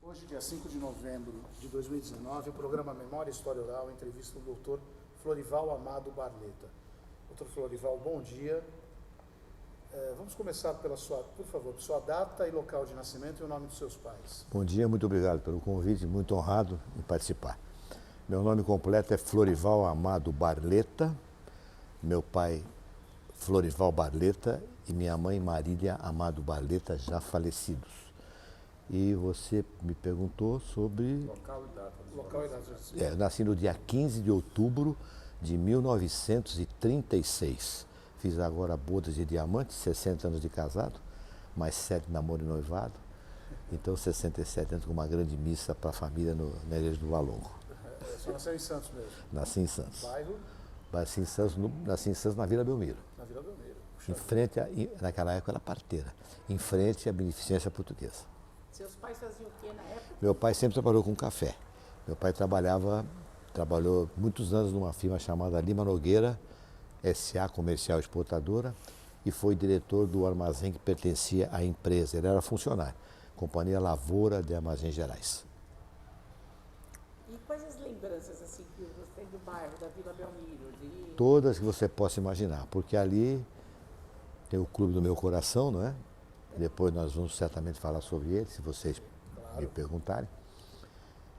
Hoje, dia 5 de novembro de 2019, o programa Memória e História Oral entrevista o doutor Florival Amado Barleta. Doutor Florival, bom dia. Vamos começar pela por favor, sua data e local de nascimento e o nome dos seus pais. Bom dia, muito obrigado pelo convite, muito honrado em participar. Meu nome completo é Florival Amado Barleta, meu pai Florival Barleta e minha mãe Marília Amado Barleta, já falecidos. E você me perguntou sobre... Local e data. Local e data. Eu nasci no dia 15 de outubro de 1936. Fiz agora bodas de diamante, 60 anos de casado, mais 7 de namoro e noivado. Então, 67 anos com uma grande missa para a família na igreja do Valongo. Você nasceu em Santos mesmo? Nasci em Santos. Bairro? Nasci em Santos, na Vila Belmiro. Na Vila Belmiro. Em frente, naquela época era parteira, em frente à Beneficência Portuguesa. Seus pais faziam o quê na época? Meu pai sempre trabalhou com café. Meu pai trabalhou muitos anos numa firma chamada Lima Nogueira, S.A. Comercial Exportadora, e foi diretor do armazém que pertencia à empresa. Ele era funcionário, Companhia Lavoura de Armazéns Gerais. E quais as lembranças assim que você tem do bairro, da Vila Belmiro? Todas que você possa imaginar, porque ali tem o Clube do Meu Coração, não é? Depois nós vamos certamente falar sobre ele, se vocês me perguntarem.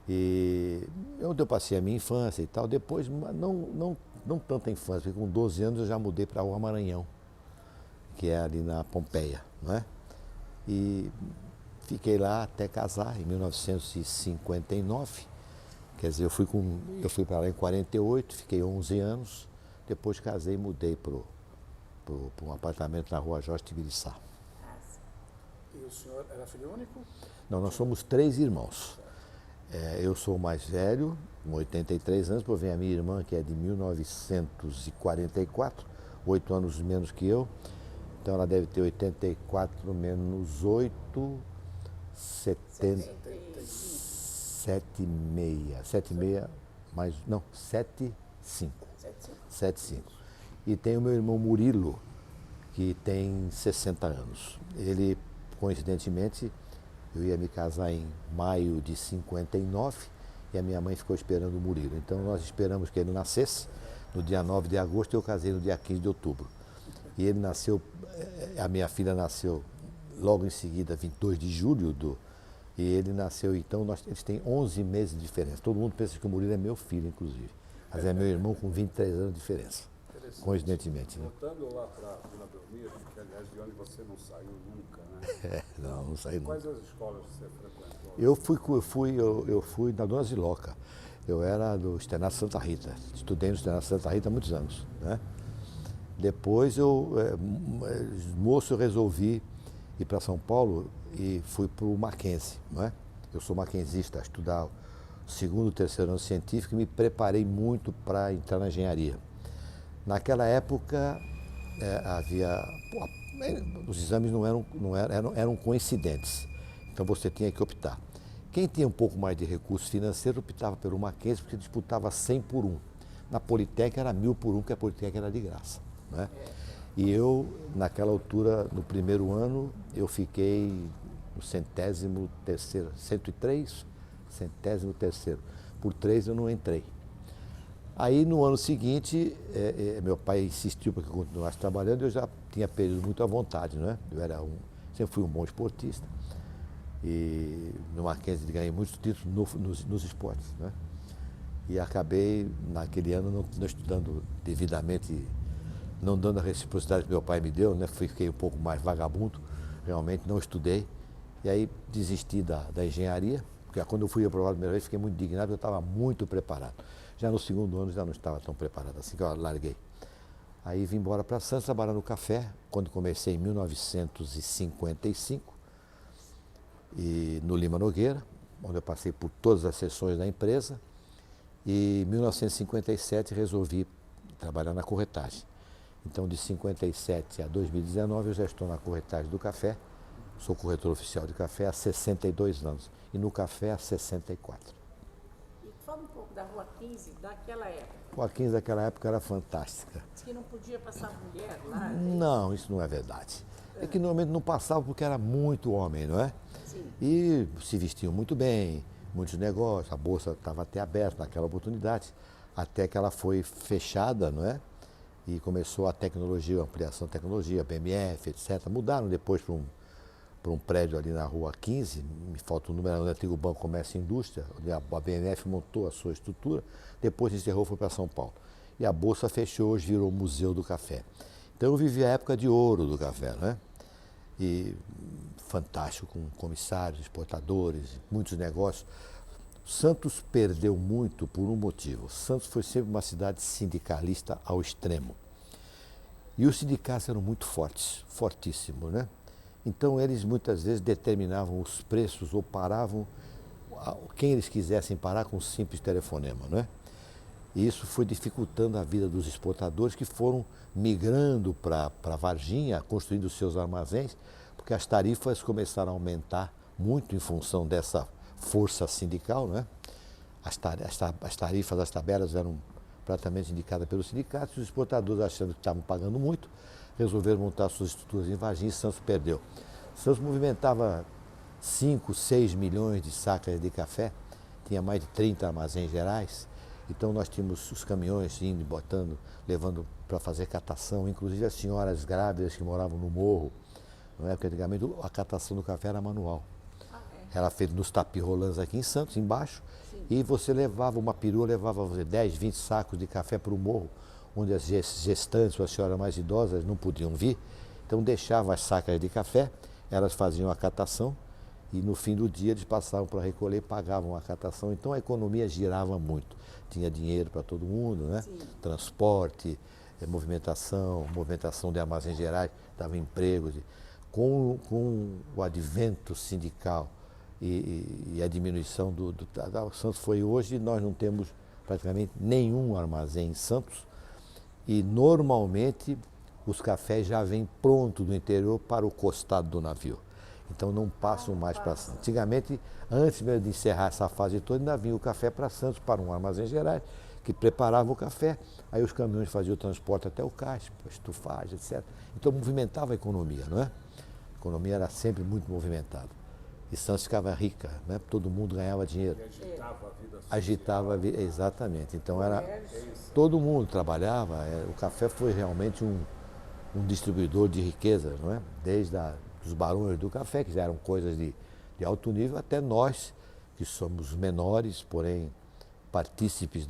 E onde eu passei a minha infância e tal, depois não tanta infância, porque com 12 anos eu já mudei para o Maranhão, que é ali na Pompeia, não é? E fiquei lá até casar em 1959, quer dizer, eu fui para lá em 48, fiquei 11 anos, depois casei e mudei para um apartamento na rua Jorge Tibiriçá. E o senhor era filho único? Não, nós somos 3 irmãos. Eu sou o mais velho, com 83 anos, depois vem a minha irmã, que é de 1944, 8 anos menos que eu. Então ela deve ter 84 menos 8, 76, mais, não, 75. 75. E tem o meu irmão Murilo, que tem 60 anos. Ele, coincidentemente, eu ia me casar em maio de 59 e a minha mãe ficou esperando o Murilo. Então nós esperamos que ele nascesse no dia 9 de agosto e eu casei no dia 15 de outubro. E ele nasceu, a minha filha nasceu logo em seguida, 22 de julho, e ele nasceu, então, eles têm 11 meses de diferença. Todo mundo pensa que o Murilo é meu filho, inclusive. Mas é meu irmão com 23 anos de diferença, coincidentemente. Né? Voltando lá para Vila Belmiro, que aliás de onde você não saiu nunca, né? Não saí nunca. Quais as escolas você frequentou? Eu fui na Dona Ziloca. Eu era do Externato Santa Rita. Estudei no Externato Santa Rita há muitos anos, né? Depois moço, eu resolvi ir para São Paulo e fui para o Mackenzie, não é? Eu sou mackenzista, estudar o 2º e 3º ano científico e me preparei muito para entrar na engenharia. Naquela época os exames eram coincidentes, então você tinha que optar. Quem tinha um pouco mais de recursos financeiros optava pelo Mackenzie porque disputava 100 por 1. Na Politécnica era 1000 por 1, porque a Politécnica era de graça, né? E eu, naquela altura, no primeiro ano, eu fiquei no 103º, 103º. Por 3 eu não entrei. Aí, no ano seguinte, meu pai insistiu para que eu continuasse trabalhando e eu já tinha perdido muito à vontade, né? Sempre fui um bom esportista. E no Mackenzie ganhei muitos títulos nos esportes, né? E acabei, naquele ano, não estudando devidamente, não dando a reciprocidade que meu pai me deu, né? Fiquei um pouco mais vagabundo, realmente não estudei. E aí desisti da engenharia, porque quando eu fui aprovado a primeira vez, fiquei muito indignado, eu estava muito preparado. Já no 2º ano já não estava tão preparado, assim que eu larguei. Aí vim embora para Santos trabalhar no café, quando comecei em 1955, e no Lima Nogueira, onde eu passei por todas as seções da empresa. E em 1957 resolvi trabalhar na corretagem. Então, de 57 a 2019, eu já estou na corretagem do café. Sou corretor oficial de café há 62 anos. E no café há 64. E fala um pouco da Rua 15 daquela época. A Rua 15 daquela época era fantástica. Diz que não podia passar mulher lá. Não, isso não é verdade. É que normalmente não passava porque era muito homem, não é? E se vestiam muito bem, muitos negócios, a bolsa estava até aberta naquela oportunidade, até que ela foi fechada, não é? E começou a tecnologia, a ampliação da tecnologia, BMF, etc. Mudaram depois para um prédio ali na rua 15, me falta o número, no antigo Banco Comércio e Indústria, onde a BMF montou a sua estrutura, depois encerrou, foi para São Paulo. E a Bolsa fechou, hoje virou o Museu do Café. Então eu vivi a época de ouro do café, né? E fantástico, com comissários, exportadores, muitos negócios. Santos perdeu muito por um motivo. Santos foi sempre uma cidade sindicalista ao extremo. E os sindicatos eram muito fortes, fortíssimos, né? Então eles muitas vezes determinavam os preços ou paravam quem eles quisessem parar com um simples telefonema, né? E isso foi dificultando a vida dos exportadores que foram migrando para Varginha, construindo seus armazéns, porque as tarifas começaram a aumentar muito em função dessa força sindical, né? As tarifas, as tabelas eram praticamente indicadas pelos sindicatos, e os exportadores, achando que estavam pagando muito, resolveram montar suas estruturas em Varginha e Santos perdeu. Santos movimentava 5, 6 milhões de sacas de café, tinha mais de 30 armazéns gerais, então nós tínhamos os caminhões indo e botando, levando para fazer catação, inclusive as senhoras grávidas que moravam no morro, não é? Porque antigamente a catação do café era manual. Era feito nos tapirolãs aqui em Santos, embaixo, e você levava uma perua, levava 10, 20 sacos de café para o morro, onde as gestantes ou as senhoras mais idosas não podiam vir, então deixavam as sacas de café, elas faziam a catação, e no fim do dia eles passavam para recolher e pagavam a catação, então a economia girava muito, tinha dinheiro para todo mundo, né? Transporte, movimentação de armazéns gerais, dava empregos. Com o advento sindical e a diminuição do Santos foi hoje, nós não temos praticamente nenhum armazém em Santos e normalmente os cafés já vêm pronto do interior para o costado do navio. Então não passam mais para Santos. Antigamente, antes mesmo de encerrar essa fase toda, ainda vinha o café para Santos, para um armazém gerais, que preparava o café, aí os caminhões faziam o transporte até o caixa, estufagem, etc. Então movimentava a economia, não é? A economia era sempre muito movimentada. E Santos ficava rica, né? Todo mundo ganhava dinheiro. E agitava a vida social. Agitava a vida, exatamente. Então era, todo mundo trabalhava, o café foi realmente um distribuidor de riqueza, não é? Desde os barões do café, que já eram coisas de alto nível, até nós, que somos menores, porém partícipes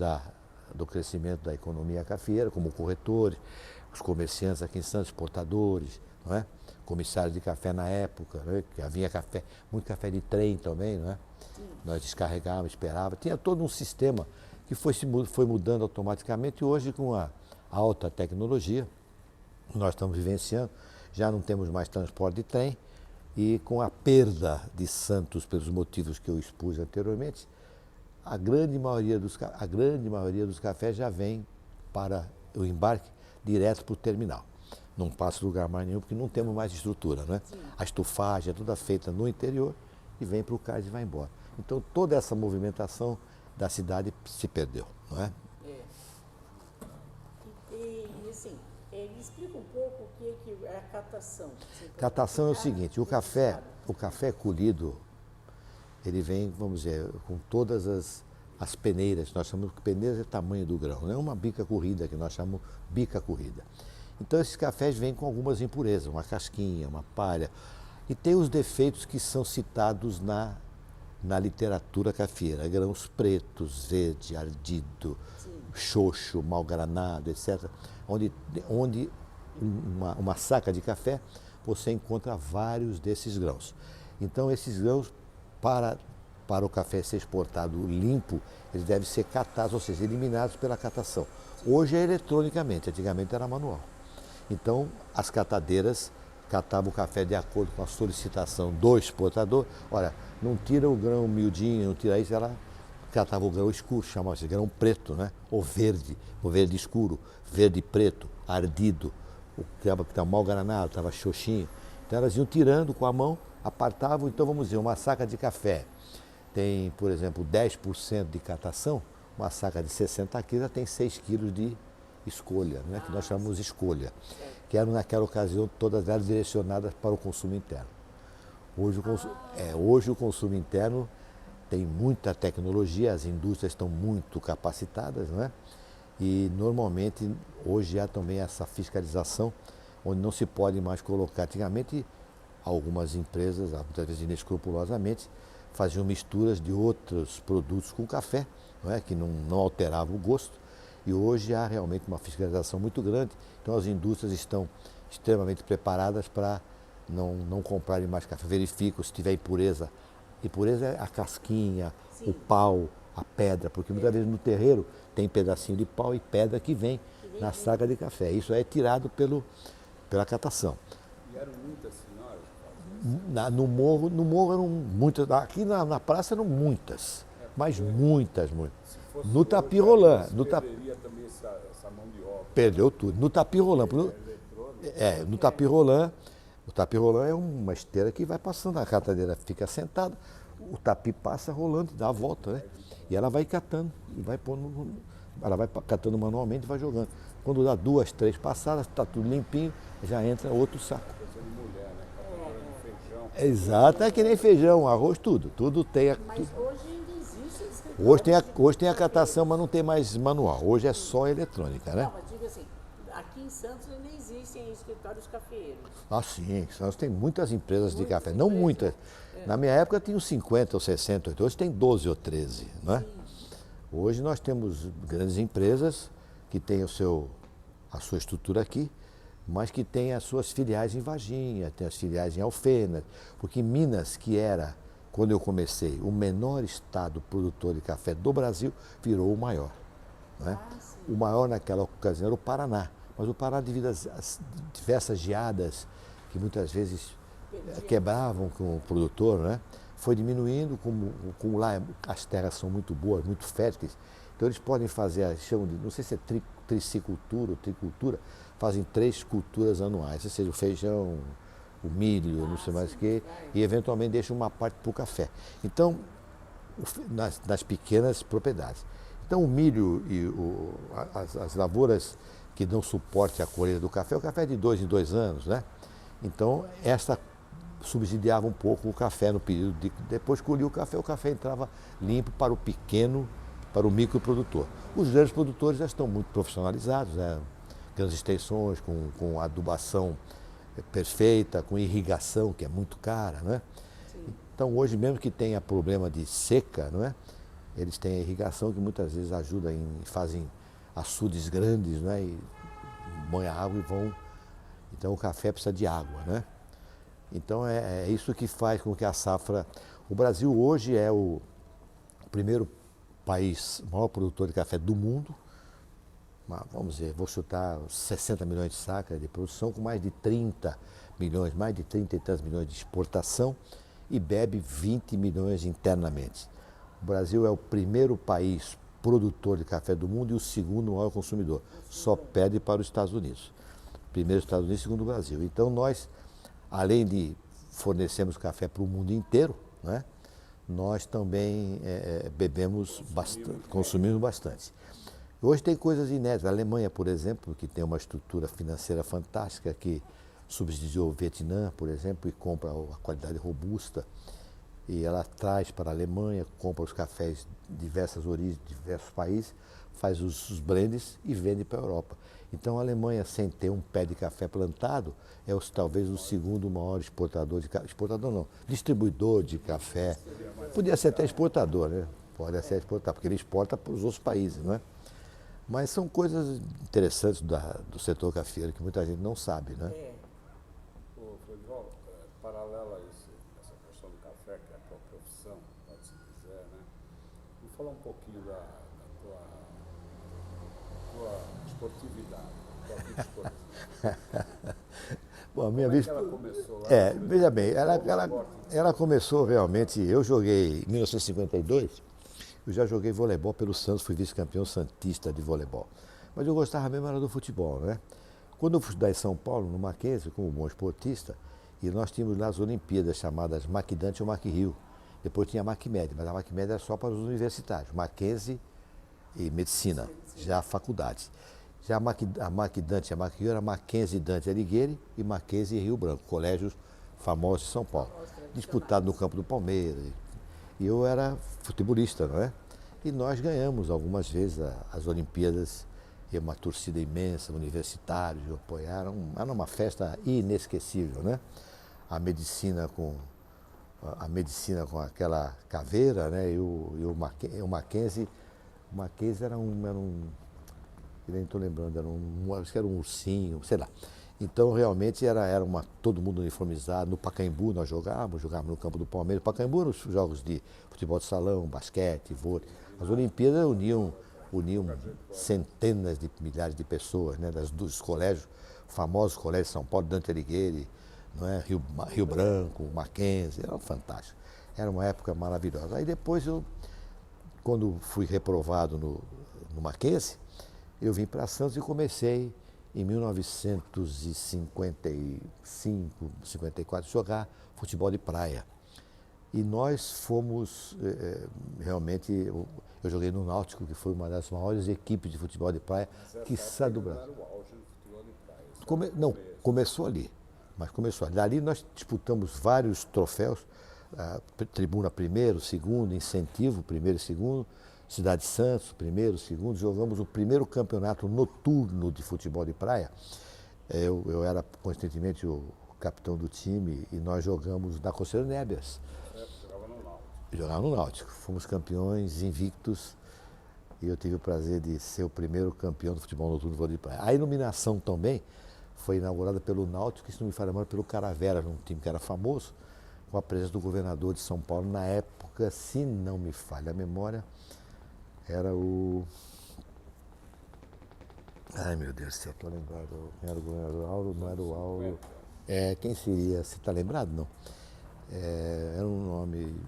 do crescimento da economia cafeeira, como corretores, os comerciantes aqui em Santos, exportadores, não é? Comissários de café na época, né? Que havia café, muito café de trem também, não é? Nós descarregávamos, esperávamos, tinha todo um sistema que foi mudando automaticamente e hoje com a alta tecnologia, nós estamos vivenciando, já não temos mais transporte de trem e com a perda de Santos pelos motivos que eu expus anteriormente, a grande maioria dos cafés já vem para o embarque direto para o terminal. Não passa lugar mais nenhum porque não temos mais estrutura, né? A estufagem é toda feita no interior e vem para o cais e vai embora. Então toda essa movimentação da cidade se perdeu, não é? E assim, me explica um pouco o que é a catação. Catação é o seguinte, o café colhido, ele vem, vamos dizer, com todas as peneiras, nós chamamos de peneiras é tamanho do grão, não é uma bica corrida que nós chamamos bica corrida. Então esses cafés vêm com algumas impurezas, uma casquinha, uma palha, e tem os defeitos que são citados na literatura cafeeira, grãos pretos, verde, ardido, xoxo, mal granado, etc. Onde uma saca de café você encontra vários desses grãos. Então esses grãos, para o café ser exportado limpo, eles devem ser catados, ou seja, eliminados pela catação. Hoje é eletronicamente, antigamente era manual. Então as catadeiras catavam o café de acordo com a solicitação do exportador. Olha, não tira o grão miudinho, não tira isso, ela catava o grão escuro, chamava-se grão preto, né? Ou verde escuro, verde preto, ardido, o que estava mal granado, estava xoxinho. Então elas iam tirando com a mão, apartavam, então vamos dizer, uma saca de café tem, por exemplo, 10% de catação, uma saca de 60 quilos tem 6 quilos de escolha, né? Que nós chamamos escolha, que eram naquela ocasião todas elas direcionadas para o consumo interno. Hoje o consumo interno tem muita tecnologia, as indústrias estão muito capacitadas, não é? E normalmente hoje há também essa fiscalização, onde não se pode mais colocar. Antigamente, algumas empresas, muitas vezes inescrupulosamente, faziam misturas de outros produtos com café, não é? Que não alterava o gosto. E hoje há realmente uma fiscalização muito grande. Então as indústrias estão extremamente preparadas para não comprarem mais café. Verificam se tiver impureza. Impureza é a casquinha, o pau, a pedra, porque muitas vezes no terreiro tem pedacinho de pau e pedra que vem na saca de café. Isso é tirado pela catação. E eram muitas senhoras que faziam isso? No morro eram muitas, aqui na praça eram muitas, mas muitas. Se fosse No hoje, tapi aí rolando, você no perderia também essa mão de obra. perdeu tudo. No tapi rolando, Eletrônica. no tapi rolando, o tapi rolando é uma esteira que vai passando, a catadeira fica sentada, o tapi passa rolando, dá a volta, né? E ela vai catando, e vai pondo, ela vai catando manualmente e vai jogando. Quando dá 2, 3 passadas, está tudo limpinho, já entra outro saco. Coisa de mulher, né? Catadora de feijão. Exato, é que nem feijão, arroz, tudo tem. Mas hoje ainda existe escritório. Hoje tem a catação, mas não tem mais manual. Hoje é só eletrônica, né? Não, mas diga assim, aqui em Santos ainda existem escritórios cafeeiros. Ah, sim, Santos tem muitas empresas de café, não muitas. Na minha época tinham 50 ou 60, hoje tem 12 ou 13, não é? Hoje nós temos grandes empresas que têm a sua estrutura aqui, mas que têm as suas filiais em Varginha, tem as filiais em Alfenas, porque Minas, que era, quando eu comecei, o menor estado produtor de café do Brasil, virou o maior. Não é? O maior naquela ocasião era o Paraná, mas o Paraná, devido às diversas geadas que muitas vezes quebravam com o produtor, né? Foi diminuindo, como lá as terras são muito boas, muito férteis, então eles podem fazer, chamam de, não sei se é tricicultura ou tricultura, fazem 3 culturas anuais, ou seja, o feijão, o milho, não sei mais o que, e eventualmente deixam uma parte para o café. Então, nas pequenas propriedades. Então o milho e as lavouras que dão suporte à colheita do café, o café é de 2 em 2 anos, né? Então, essa subsidiava um pouco o café no período de... Depois que colhia o café entrava limpo para o pequeno, para o microprodutor. Os grandes produtores já estão muito profissionalizados, né? Grandes extensões, com adubação perfeita, com irrigação, que é muito cara, né? Então, hoje mesmo que tenha problema de seca, não é? Eles têm a irrigação que muitas vezes ajuda fazem açudes grandes, né? E banham a água e vão... Então o café precisa de água, né? Então é isso que faz com que a safra... O Brasil hoje é o primeiro país, maior produtor de café do mundo. Vamos dizer, vou chutar 60 milhões de sacas de produção, com mais de 30 milhões, mais de 30 e tantos milhões de exportação, e bebe 20 milhões internamente. O Brasil é o primeiro país produtor de café do mundo e o segundo maior consumidor. Só perde para os Estados Unidos. Primeiro os Estados Unidos, segundo o Brasil. Então nós, além de fornecermos café para o mundo inteiro, né, nós também bebemos bastante, consumimos bastante. Hoje tem coisas inéditas. A Alemanha, por exemplo, que tem uma estrutura financeira fantástica, que subsidiou o Vietnã, por exemplo, e compra a qualidade robusta, e ela traz para a Alemanha, compra os cafés de diversas origens, de diversos países, faz os blends e vende para a Europa. Então a Alemanha, sem ter um pé de café plantado, é talvez o segundo maior exportador de café. Exportador não, distribuidor de café. Podia ser até exportador, né? Pode ser exportador, porque ele exporta para os outros países, não é? Mas são coisas interessantes do setor cafeiro que muita gente não sabe, né? Ô, Florival, paralela a essa questão do café, que é a tua profissão, pode-se dizer, né? Vamos falar um pouquinho da tua esportividade, tua vida esportiva. Bom, a minha Como é vida... que ela começou lá? Veja bem, ela começou realmente... Eu joguei em 1952, eu já joguei voleibol pelo Santos, fui vice-campeão santista de voleibol. Mas eu gostava mesmo era do futebol, né? Quando eu fui estudar em São Paulo, no Mackenzie, como bom esportista, e nós tínhamos lá as Olimpíadas chamadas Macdante ou Macrio. Depois tinha a Macmed, mas a Macmed era só para os universitários, Mackenzie e Medicina, já faculdades. Já a Macdante e a Macrio era Mackenzie Dante Alighieri e Mackenzie Rio Branco, colégios famosos de São Paulo. disputado no campo do Palmeiras. E eu era futebolista, não é? E nós ganhamos algumas vezes as Olimpíadas, e uma torcida imensa, universitários apoiaram. Era uma festa inesquecível, né? A medicina com aquela caveira, né? E o Mackenzie. O Mackenzie era um eu nem estou lembrando, acho que era um ursinho, sei lá. Então, realmente, todo mundo uniformizado. No Pacaembu nós jogávamos no campo do Palmeiras. Pacaembu eram os jogos de futebol de salão, basquete, vôlei. As Olimpíadas uniam centenas de milhares de pessoas, né, dos colégios, famosos colégios de São Paulo, Dante Alighieri, não é? Rio Branco, Mackenzie, era fantástico. Era uma época maravilhosa. Aí depois, quando fui reprovado no Mackenzie, eu vim para Santos e comecei, em 1955, 54, jogar futebol de praia. E nós fomos, realmente, eu joguei no Náutico, que foi uma das maiores equipes de futebol de praia, quiçá do Brasil. Era o auge do futebol de praia. Não, começou ali. Mas começou ali. Dali nós disputamos vários troféus, tribuna primeiro, segundo, incentivo, primeiro e segundo, Cidade de Santos, primeiro, segundo, jogamos o primeiro campeonato noturno de futebol de praia. Eu era, coincidentemente, o capitão do time e nós jogamos na Conselheiro Nébias. Jogava no Náutico. Jogava no Náutico. Fomos campeões invictos e eu tive o prazer de ser o primeiro campeão do futebol noturno do vôlei de praia. A iluminação também foi inaugurada pelo Náutico, e se não me falha, pelo Caravera, um time que era famoso, com a presença do governador de São Paulo na época, se não me falha a memória, era o... Ai, meu Deus do céu, estou lembrado. Não era o governador Auro, não era o Auro. Quem seria? Você está lembrado? Não. Era um nome...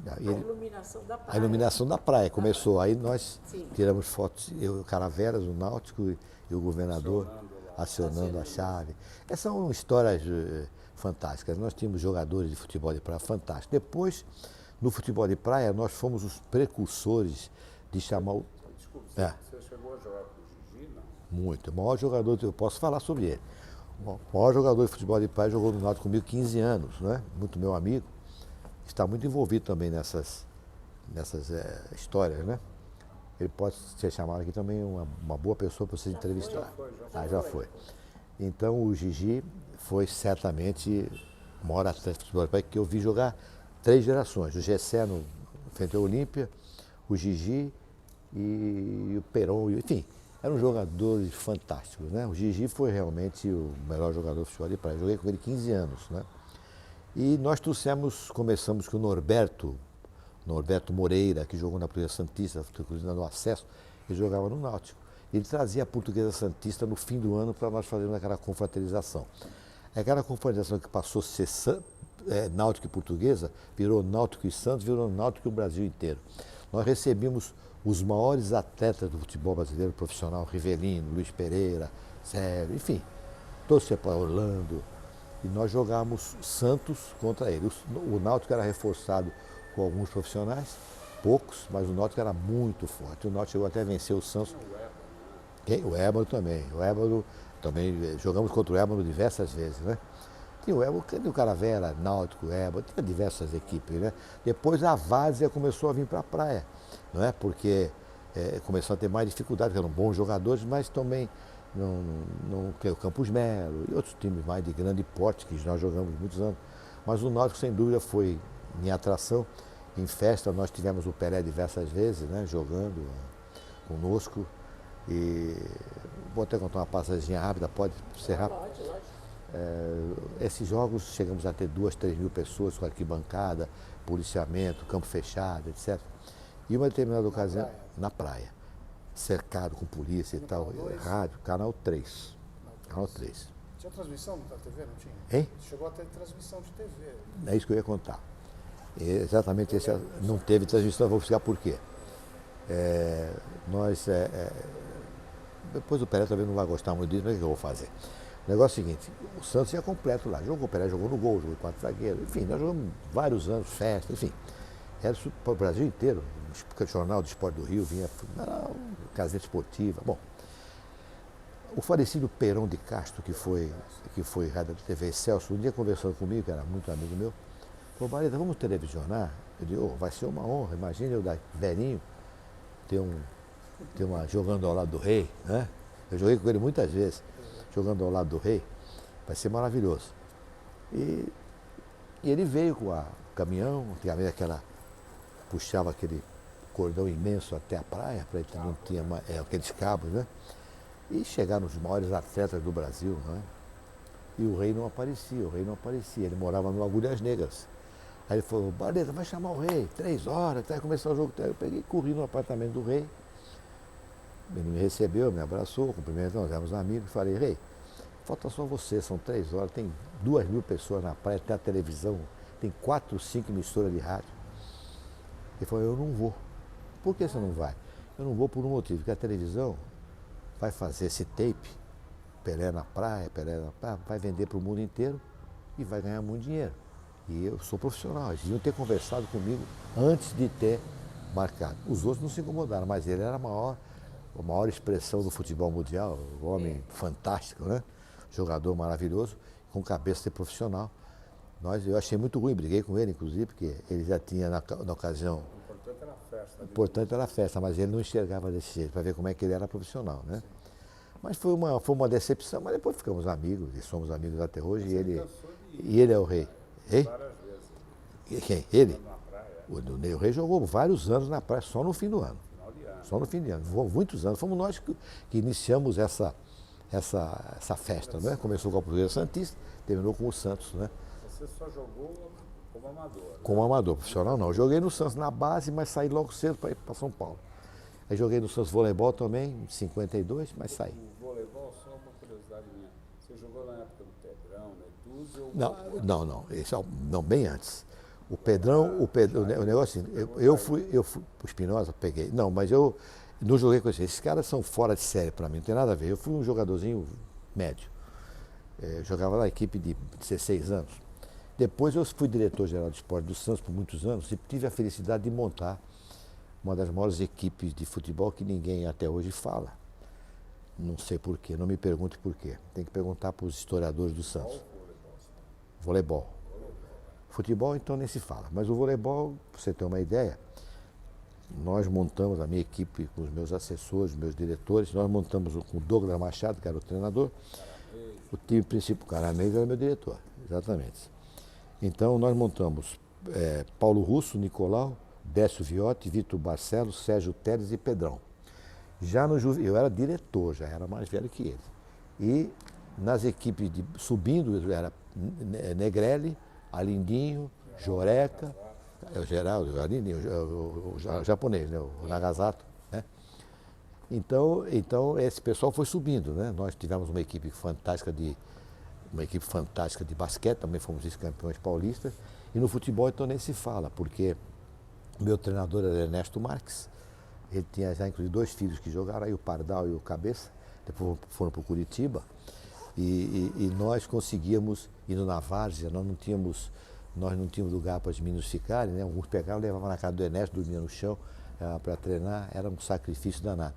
A iluminação da praia. A iluminação da praia começou. Aí nós Sim. tiramos fotos, Caraveras, o Náutico e o governador acionando a chave. Essas são histórias fantásticas. Nós tínhamos jogadores de futebol de praia fantásticos. Depois, no futebol de praia, nós fomos os precursores de chamar o... Desculpa, você chegou a jogar com o Gigi, não? Muito. O maior jogador, eu posso falar sobre ele. O maior jogador de futebol de praia jogou no Náutico comigo 15 anos, né? Muito meu amigo. Está muito envolvido também nessas histórias, né? Ele pode ser chamado aqui também uma boa pessoa para vocês entrevistar. Já foi. Então o Gigi foi certamente o maior atleta de futebol de praia que eu vi jogar 3 gerações. O Gessé no frente ao Olímpia, o Gigi e o Peron, enfim, eram jogadores fantásticos, né? O Gigi foi realmente o melhor jogador de futebol de praia. Eu joguei com ele 15 anos, né? E nós começamos com o Norberto Moreira, que jogou na Portuguesa Santista, inclusive no acesso, ele jogava no Náutico. Ele trazia a Portuguesa Santista no fim do ano para nós fazermos aquela confraternização. Aquela confraternização que passou a ser Náutico e Portuguesa, virou Náutico e Santos, virou Náutico e o Brasil inteiro. Nós recebemos os maiores atletas do futebol brasileiro profissional, Rivelino, Luiz Pereira, Sérgio, enfim, todos para Orlando. E nós jogávamos Santos contra ele. O Náutico era reforçado com alguns profissionais, poucos, mas o Náutico era muito forte. O Náutico chegou até a vencer o Santos. O Ébano também. O Ébano também, jogamos contra o Ébano diversas vezes, né? Tinha o Caravera, Náutico, Ébano, tinha diversas equipes, né? Depois a Várzea começou a vir para a praia, não é? Porque começou a ter mais dificuldade, porque eram bons jogadores, mas também não tem o Campos Melo e outros times mais de grande porte, que nós jogamos muitos anos. Mas o Náutico, sem dúvida, foi minha atração. Em festa, nós tivemos o Pelé diversas vezes, né, jogando conosco. E vou até contar uma passadinha rápida, pode ser rápido? Pode, lógico. Esses jogos chegamos a ter 2, 3 mil pessoas com arquibancada, policiamento, campo fechado, etc. E uma determinada ocasião, na praia, cercado com polícia e tal, rádio, canal 3. Canal 3. Tinha transmissão da TV, não tinha? Hein? Chegou a ter transmissão de TV. É isso que eu ia contar. Exatamente esse. Não teve transmissão, eu vou explicar por quê. Depois o Pelé também não vai gostar muito disso, mas o que eu vou fazer? O negócio é o seguinte, o Santos ia completo lá. Jogou o Pelé, jogou no gol, jogou 4 zagueiros, enfim, nós jogamos vários anos, festa, enfim. Era para o Brasil inteiro. O Jornal do Esporte do Rio vinha, era uma caseta esportiva. Bom, O falecido Perão de Castro, que foi rádio da TV Celso, um dia conversando comigo, que era muito amigo meu, falou, Barleta, vamos televisionar? Eu digo, vai ser uma honra, imagina eu da velhinho ter uma jogando ao lado do rei, né? Eu joguei com ele muitas vezes, jogando ao lado do rei, vai ser maravilhoso. E ele veio com o caminhão, antigamente puxava aquele cordão imenso até a praia, para ele não tinha aqueles cabos, né? E chegaram os maiores atletas do Brasil, né? E o rei não aparecia, ele morava no Agulhas Negras. Aí ele falou, Barleta, vai chamar o rei, 3 horas, até começar o jogo. Eu peguei e corri no apartamento do rei. Ele me recebeu, me abraçou, cumprimentou, nós éramos amigos. Falei, rei, falta só você, são 3 horas, tem 2.000 pessoas na praia, tem a televisão, tem 4, 5 emissoras de rádio. Ele falou, eu não vou. Por que você não vai? Eu não vou por um motivo, porque a televisão vai fazer esse tape, Pelé na praia, vai vender para o mundo inteiro e vai ganhar muito dinheiro. E eu sou profissional, eles deviam ter conversado comigo antes de ter marcado. Os outros não se incomodaram, mas ele era a maior expressão do futebol mundial, um homem fantástico, né? Jogador maravilhoso, com cabeça de profissional. Eu achei muito ruim, briguei com ele, inclusive, porque ele já tinha na ocasião. O importante era a festa. O importante era a festa, mas ele não enxergava desse jeito, para ver como é que ele era profissional, né? Mas foi uma decepção, mas depois ficamos amigos, e somos amigos até hoje, e ele é o rei. Ei? Várias vezes. Quem? Ele? Na praia. O rei jogou vários anos na praia, só no fim do ano. Final de ano. Só no fim de ano. Muitos anos. Fomos nós que iniciamos essa festa, né? Começou com a Portuguesa Santista, terminou com o Santos, né? Você só jogou como amador. Né? Como amador, profissional não. Eu joguei no Santos na base, mas saí logo cedo para ir para São Paulo. Aí joguei no Santos Voleibol também, em 52, mas saí. O voleibol, só uma curiosidade minha. Você jogou na época do Pedrão, Netuzzi ou... Não. Não, bem antes. O Pedrão, o negócio assim, eu fui pro Espinosa, peguei. Não, mas eu não joguei com eles. Esses caras são fora de série para mim, não tem nada a ver. Eu fui um jogadorzinho médio. Jogava na equipe de 16 anos. Depois eu fui diretor-geral de esporte do Santos por muitos anos e tive a felicidade de montar uma das maiores equipes de futebol que ninguém até hoje fala. Não sei porquê, não me pergunte porquê. Tem que perguntar para os historiadores do Santos. Voleibol. Futebol então nem se fala, mas o voleibol, para você ter uma ideia, nós montamos a minha equipe com os meus assessores, meus diretores, nós montamos com o Douglas Machado, que era o treinador, o time principal, o Caramês era meu diretor, exatamente. Então nós montamos Paulo Russo, Nicolau, Décio Viotti, Vitor Barcelos, Sérgio Teles e Pedrão. Já no eu era diretor, já era mais velho que ele. E nas equipes subindo, era Negrelli, Alindinho, Joreca, o Geraldo, o Alindinho, o japonês, né, o Nagasato. Né? Então, esse pessoal foi subindo, né? Nós tivemos uma equipe fantástica de basquete, também fomos vice-campeões paulistas. E no futebol então nem se fala, porque o meu treinador era Ernesto Marques. Ele tinha já inclusive 2 filhos que jogaram, aí o Pardal e o Cabeça, depois foram para o Curitiba. E nós conseguíamos, indo na várzea, nós não tínhamos lugar para os meninos ficarem, né? Alguns pegavam, levavam na casa do Ernesto, dormiam no chão para treinar, era um sacrifício danado.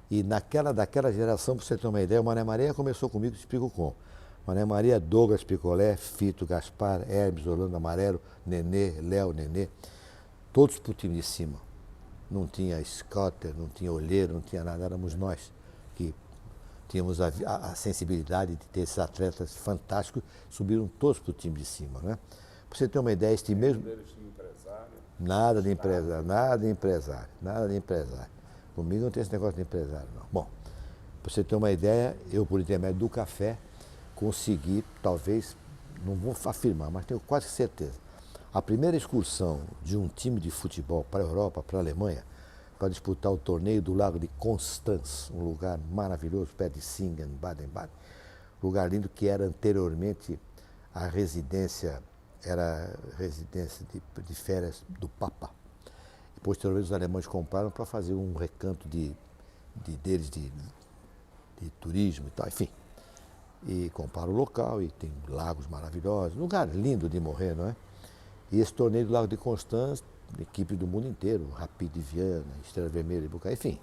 E daquela geração, para você ter uma ideia, o Mané Maria começou comigo, te explico como. Mané Maria, Douglas Picolé, Fito, Gaspar, Hermes, Orlando Amarelo, Nenê, Léo, Nenê, todos para o time de cima. Não tinha scouter, não tinha olheiro, não tinha nada, éramos nós que tínhamos a sensibilidade de ter esses atletas fantásticos, subiram todos para o time de cima, né? Para você ter uma ideia, este mesmo... Nada de empresário. Comigo não tem esse negócio de empresário, não. Bom, para você ter uma ideia, eu, por intermédio do café, consegui, talvez, não vou afirmar, mas tenho quase certeza, a primeira excursão de um time de futebol para a Europa, para a Alemanha, para disputar o torneio do Lago de Constance, um lugar maravilhoso, perto de Singen, Baden-Baden, lugar lindo que era anteriormente a residência, de férias do Papa. E posteriormente os alemães compraram para fazer um recanto deles de turismo e tal, enfim. E compraram o local e tem lagos maravilhosos, lugar lindo de morrer, não é? E esse torneio do Lago de Constance, equipe do mundo inteiro, Rapid de Viana, Estrela Vermelha de Bucareste, enfim,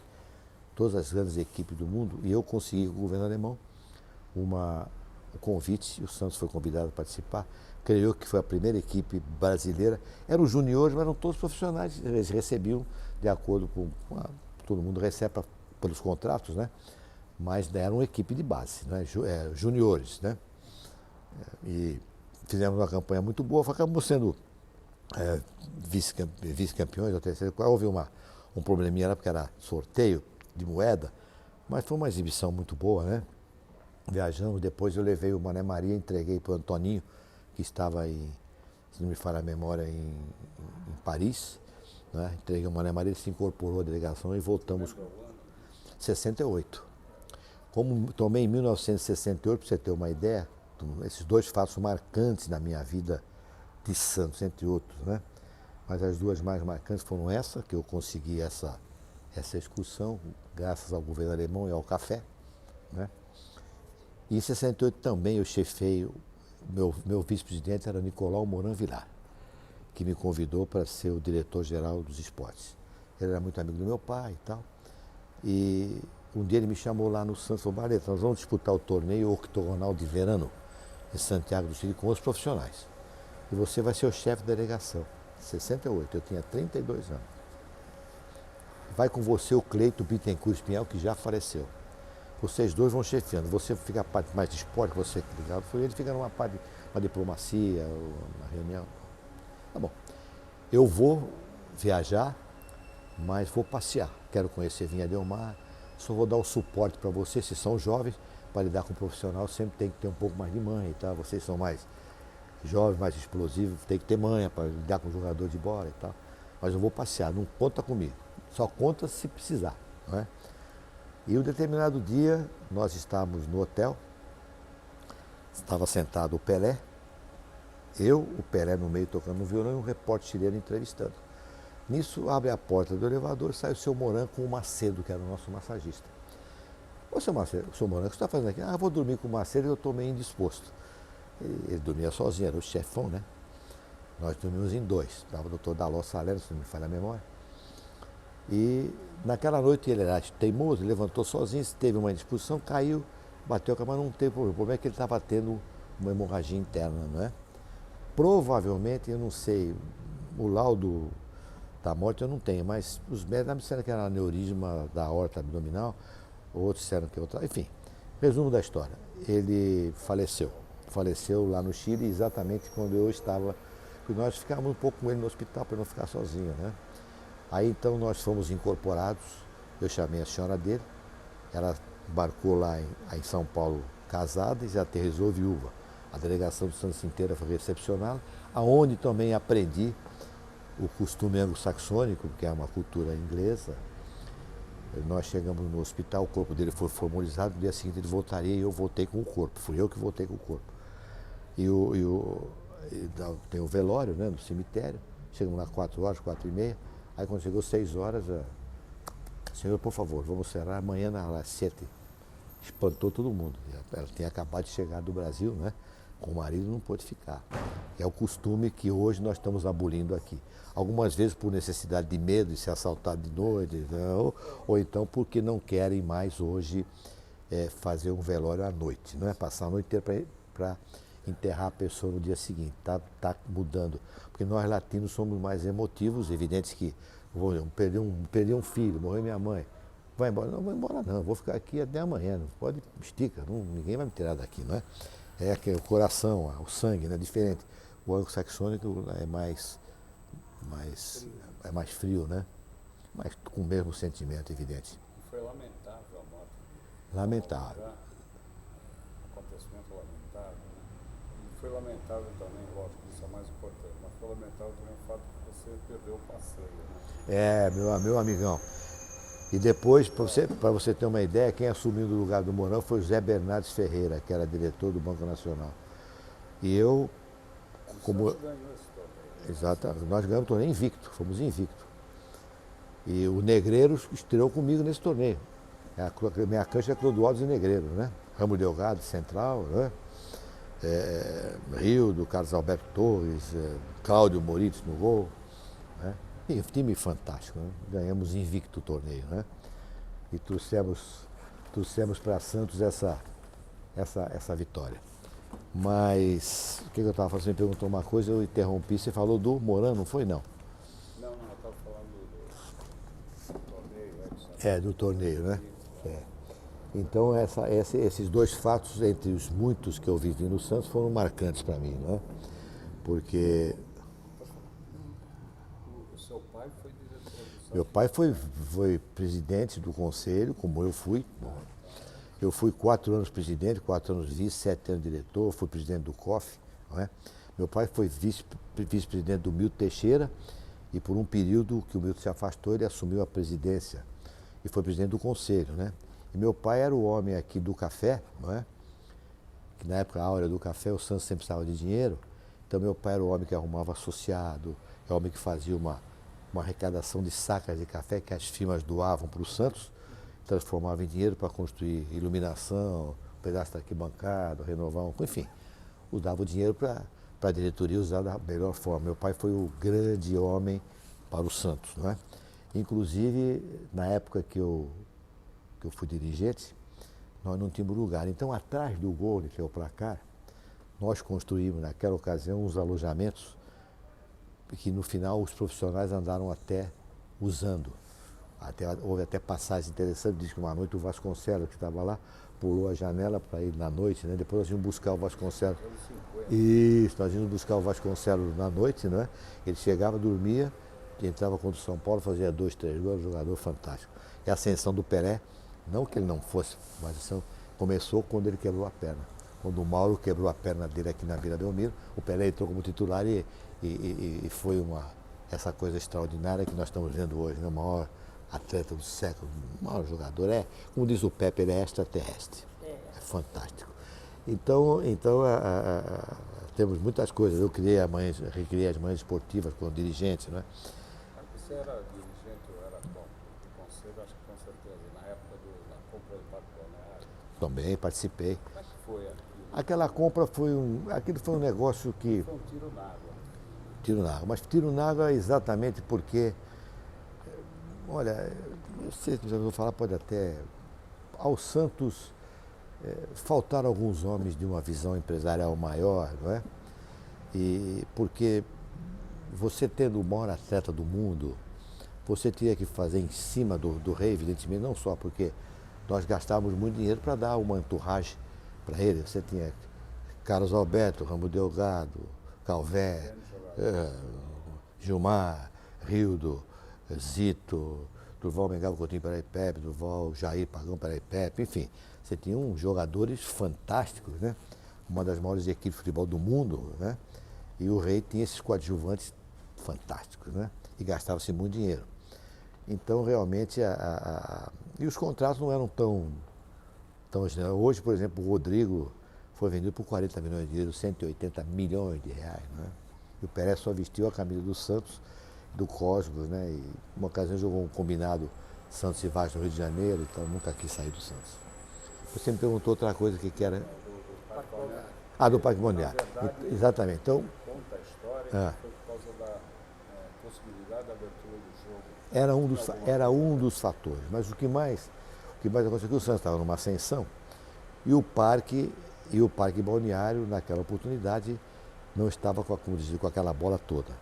todas as grandes equipes do mundo, e eu consegui com o governo alemão um convite, o Santos foi convidado a participar, creio eu que foi a primeira equipe brasileira, eram os juniores, mas eram todos profissionais, eles recebiam de acordo todo mundo recebe pelos contratos, né? Mas era uma equipe de base, né? Juniores, né? E fizemos uma campanha muito boa, acabamos sendo vice-campeões, ou terceiro, houve um probleminha lá, porque era sorteio de moeda, mas foi uma exibição muito boa, né? Viajamos, depois eu levei o Mané Maria, entreguei para o Antoninho, que estava se não me falha a memória, em Paris, né? Entreguei o Mané Maria, ele se incorporou à delegação e voltamos. 68. Como tomei em 1968, para você ter uma ideia, esses dois fatos marcantes na minha vida de Santos, entre outros, né? Mas as duas mais marcantes foram essa, que eu consegui essa excursão, graças ao governo alemão e ao café, né? E em 68 também eu chefei, meu vice-presidente era Nicolau Moran Vilar, que me convidou para ser o diretor-geral dos esportes. Ele era muito amigo do meu pai e tal. E um dia ele me chamou lá no Santos e falou: Barleta, nós vamos disputar o torneio octogonal de verano em Santiago do Chile com os profissionais. E você vai ser o chefe da delegação. 68, eu tinha 32 anos. Vai com você o Cleito Bittencourt Espinhel, que já faleceu. Vocês dois vão chefiando. Você fica a parte mais de esporte, você que ligado. Ele fica numa parte, uma diplomacia, uma reunião. Tá bom. Eu vou viajar, mas vou passear. Quero conhecer Vinha del Mar. Só vou dar o suporte para vocês, se são jovens, para lidar com um profissional, sempre tem que ter um pouco mais de manha, tá? Vocês são mais jovens, mais explosivos, tem que ter manha para lidar com o jogador de bola e tal. Mas eu vou passear, não conta comigo. Só conta se precisar, não é? E um determinado dia, nós estávamos no hotel, estava sentado o Pelé, o Pelé no meio tocando um violão e um repórter chileno entrevistando. Nisso, abre a porta do elevador, sai o seu Moran com o Macedo, que era o nosso massagista. Ô, seu Macedo, o seu Moran, o que você está fazendo aqui? Ah, vou dormir com o Macedo e eu estou meio indisposto. Ele dormia sozinho, era o chefão, né? Nós dormimos em dois. Estava o doutor Daló Salerno, se não me falha a memória. E naquela noite ele era teimoso, ele levantou sozinho, teve uma indisposição, caiu, bateu a cama, não teve problema. O problema é que ele estava tendo uma hemorragia interna, não é? Provavelmente, eu não sei, o laudo da morte eu não tenho, mas os médicos me disseram que era aneurisma da aorta abdominal, outros disseram que outra. Enfim, resumo da história. Ele faleceu lá no Chile exatamente quando eu estava, porque nós ficávamos um pouco com ele no hospital para não ficar sozinho, né? Aí então nós fomos incorporados, eu chamei a senhora dele, ela embarcou lá em São Paulo casada e já aterrissou viúva. A delegação do Santos inteira foi recepcioná-la, aonde também aprendi o costume anglo-saxônico, que é uma cultura inglesa. Nós chegamos no hospital, o corpo dele foi formalizado, no dia seguinte ele voltaria e eu voltei com o corpo, fui eu que voltei com o corpo. Tem o velório, né, no cemitério, chegamos lá 4 horas, 4h30, aí quando chegou 6 horas, senhor, por favor, vamos cerrar amanhã às 7. Espantou todo mundo. Ela tinha acabado de chegar do Brasil, né? Com o marido não pôde ficar. É o costume que hoje nós estamos abolindo aqui. Algumas vezes por necessidade de medo de ser assaltado de noite, né? Ou então porque não querem mais hoje fazer um velório à noite, não é? Passar a noite inteira para enterrar a pessoa no dia seguinte. Tá mudando. Porque nós latinos somos mais emotivos, evidente que perdi um filho, morreu minha mãe. Vai embora? Não vou embora não, vou ficar aqui até amanhã, não pode, estica, ninguém vai me tirar daqui, não é? É que o coração, o sangue, né, é diferente. O anglo-saxônico é mais frio, né? Mas com o mesmo sentimento, evidente. Foi lamentável a morte. Lamentável. Acontecimento lamentável, né? E foi lamentável também, lógico, isso é mais importante, mas foi lamentável também o fato de você perder o passeio, né? Meu amigão. E depois, para você ter uma ideia, quem assumiu o lugar do Mourão foi o Zé Bernardes Ferreira, que era diretor do Banco Nacional. E eu, como... Exato, nós ganhamos o torneio invicto, fomos invicto. E o Negreiros estreou comigo nesse torneio. Minha cancha é Clodoaldo e Negreiros, né? Ramo Delgado, Central, né? Rio, do Carlos Alberto Torres, Cláudio Moritz no gol, né? E um time fantástico, né? Ganhamos invicto o torneio, né? e trouxemos para Santos essa vitória. Mas o que eu estava fazendo? Você me perguntou uma coisa, eu interrompi, você falou do Moran, não foi? Não. Não, eu estava falando do torneio. Do torneio, né? Então esses dois fatos, entre os muitos que eu vivi no Santos, foram marcantes para mim, né? Porque O seu pai foi diretor do Santos? meu pai foi presidente do conselho, como eu fui. Eu fui 4 anos presidente, 4 anos vice, 7 anos diretor, fui presidente do COF. Não é? Meu pai foi vice-presidente do Milton Teixeira e por um período que o Milton se afastou, ele assumiu a presidência e foi presidente do conselho, né? E meu pai era o homem aqui do café, não é? Que na época áurea do café, o Santos sempre precisava de dinheiro. Então meu pai era o homem que arrumava associado, é o homem que fazia uma arrecadação de sacas de café que as firmas doavam para o Santos, transformava em dinheiro para construir iluminação, um pedaço da arquibancada, renovar, enfim, dava o dinheiro para a diretoria usar da melhor forma. Meu pai foi o grande homem para o Santos, não é? Inclusive, na época que eu fui dirigente, nós não tínhamos lugar. Então, atrás do gol, que é o placar, nós construímos, naquela ocasião, uns alojamentos que, no final, os profissionais andaram até usando. Houve até passagens interessantes, diz que uma noite o Vasconcelos, que estava lá, pulou a janela para ir na noite, né? Depois nós íamos buscar o Vasconcelos. Isso, nós íamos buscar o Vasconcelos na noite, né? Ele chegava, dormia, entrava contra o São Paulo, fazia 2, 3 gols, jogador fantástico. E a ascensão do Pelé, não que ele não fosse, mas a ascensão começou quando ele quebrou a perna. Quando o Mauro quebrou a perna dele aqui na Vila Belmiro, o Pelé entrou como titular e foi essa coisa extraordinária que nós estamos vendo hoje, né? O maior atleta do século, o maior jogador. Como diz o Pepe, ele é extraterrestre. É fantástico. Então temos muitas coisas. Eu recriei as manhãs esportivas como dirigente, né? Você era dirigente ou era bom? Do conselho, acho que com certeza. Na época da compra do Parque Balneário. Também participei. Como é que foi aquilo? Aquela compra aquilo foi um negócio que... Foi um tiro na água. Tiro na água. Mas tiro na água exatamente porque, olha, você já vou falar, pode até... Ao Santos faltaram alguns homens de uma visão empresarial maior, não é? E porque você tendo o maior atleta do mundo, você tinha que fazer em cima do rei, evidentemente, não só porque nós gastávamos muito dinheiro para dar uma entourage para ele. Você tinha Carlos Alberto, Rambo Delgado, Calvé, Gilmar, Rildo, Zito, Durval Mengava Coutinho Pepe, Durval Jair Pagão Pepe, enfim. Você tinha uns jogadores fantásticos, né? Uma das maiores equipes de futebol do mundo, né? E o rei tinha esses coadjuvantes fantásticos, né? E gastava-se muito dinheiro. Então, realmente, e os contratos não eram tão... Hoje, por exemplo, o Rodrigo foi vendido por 40 milhões de euros, 180 milhões de reais, né? E o Pelé só vestiu a camisa do Santos, do Cosmos, né? E uma ocasião jogou um combinado Santos e Vasco no Rio de Janeiro, então nunca quis sair do Santos. Você me perguntou outra coisa que era... Do Parque Balneário. Exatamente. Então, Conta a história que foi por causa da possibilidade da abertura do jogo. Era um dos fatores. Mas o que mais aconteceu é que o Santos estava numa ascensão e o Parque Balneário, naquela oportunidade, não estava com aquela bola toda.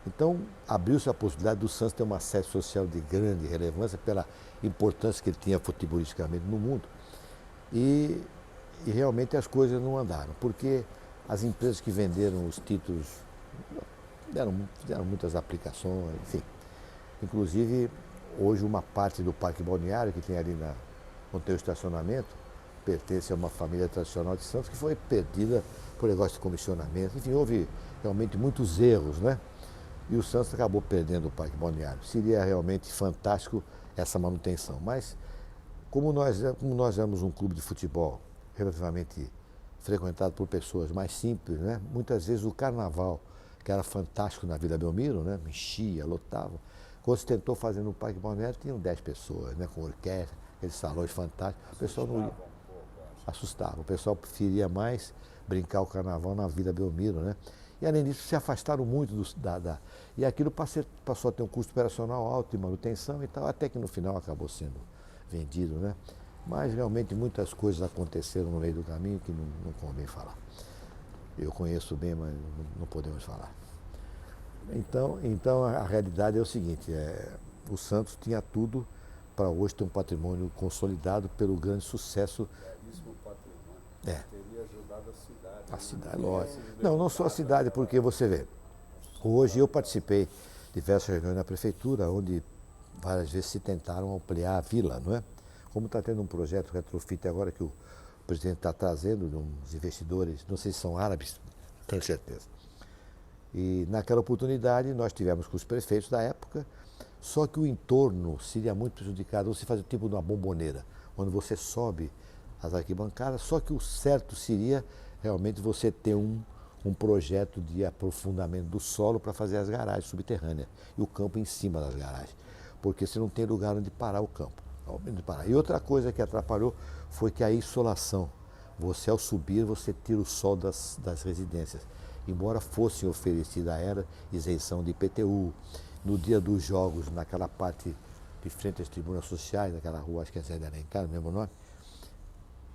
Então, abriu-se a possibilidade do Santos ter uma sede social de grande relevância pela importância que ele tinha futebolisticamente no mundo. E realmente as coisas não andaram, porque as empresas que venderam os títulos fizeram muitas aplicações, enfim. Inclusive, hoje uma parte do Parque Balneário, que tem ali onde tem o estacionamento, pertence a uma família tradicional de Santos que foi perdida por negócio de comissionamento. Enfim, houve realmente muitos erros, né? E o Santos acabou perdendo o Parque Balneário. Seria realmente fantástico essa manutenção. Mas, como nós éramos um clube de futebol relativamente frequentado por pessoas mais simples, né? Muitas vezes o carnaval, que era fantástico na Vila Belmiro, né? Enchia, lotava. Quando se tentou fazer no Parque Balneário, tinham 10 pessoas, né? Com orquestra, aqueles salões fantásticos. O pessoal não ia. Assustava. O pessoal preferia mais brincar o carnaval na Vila Belmiro, né? E além disso, se afastaram muito e aquilo passou a ter um custo operacional alto de manutenção e tal, até que no final acabou sendo vendido, né? Mas realmente muitas coisas aconteceram no meio do caminho que não convém falar. Eu conheço bem, mas não podemos falar. Então a realidade é o seguinte, o Santos tinha tudo para hoje ter um patrimônio consolidado pelo grande sucesso. Belíssimo patrimônio. É. Teria ajudado a cidade. A cidade, lógico. Não só a cidade, porque você vê, hoje eu participei de diversas reuniões na prefeitura, onde várias vezes se tentaram ampliar a vila, não é? Como está tendo um projeto retrofit agora que o presidente está trazendo de uns investidores, não sei se são árabes, tenho certeza. E naquela oportunidade nós tivemos com os prefeitos da época, só que o entorno seria muito prejudicado. Você faz o tipo de uma bomboneira, onde você sobe as arquibancadas, só que o certo seria realmente você ter um projeto de aprofundamento do solo para fazer as garagens subterrâneas e o campo em cima das garagens, porque você não tem lugar onde parar o campo. E outra coisa que atrapalhou foi que a insolação, você ao subir, você tira o sol das residências. Embora fosse oferecida a era isenção de IPTU, no dia dos jogos, naquela parte de frente às tribunas sociais, naquela rua, acho que é Zé de Alencar, no mesmo nome,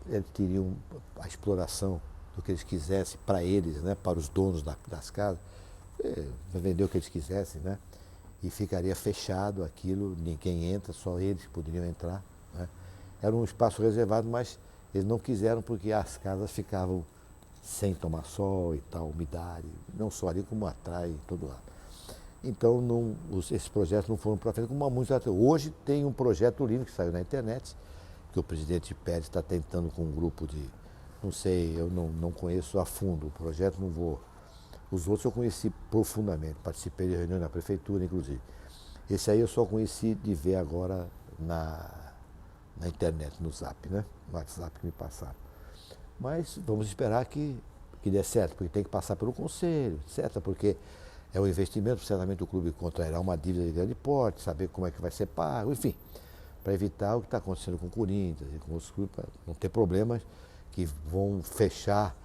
eles teriam a exploração do que eles quisessem para eles, né, para os donos das casas, vender o que eles quisessem, né? E ficaria fechado aquilo, ninguém entra, só eles poderiam entrar, né? Era um espaço reservado, mas eles não quiseram porque as casas ficavam sem tomar sol e tal, umidade, não só ali como atrás, em todo lado. Então esses projetos não foram para frente como há muitos anos. Hoje tem um projeto lindo que saiu na internet, que o presidente Pérez está tentando com um grupo de, não sei, eu não conheço a fundo o projeto, não vou. Os outros eu conheci profundamente, participei de reunião na prefeitura, inclusive. Esse aí eu só conheci de ver agora na internet, no Zap, né? No WhatsApp que me passaram. Mas vamos esperar que dê certo, porque tem que passar pelo conselho, etc. Porque é um investimento, certamente o clube contrairá uma dívida de grande porte, saber como é que vai ser pago, enfim, para evitar o que está acontecendo com o Corinthians e com os clubes, para não ter problemas que vão fechar,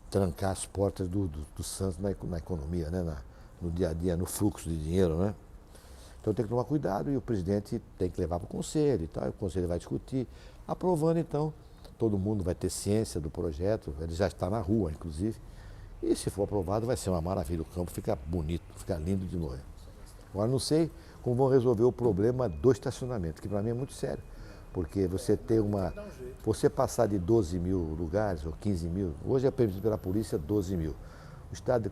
trancar as portas do Santos na economia, né? No dia a dia, no fluxo de dinheiro, né? Então tem que tomar cuidado e o presidente tem que levar para o conselho e tal, e o conselho vai discutir, aprovando então, todo mundo vai ter ciência do projeto, ele já está na rua, inclusive, e se for aprovado vai ser uma maravilha, o campo fica bonito, fica lindo de novo. Agora não sei como vão resolver o problema do estacionamento, que para mim é muito sério, porque você passar de 12 mil lugares ou 15 mil, hoje é permitido pela polícia 12 mil, o estado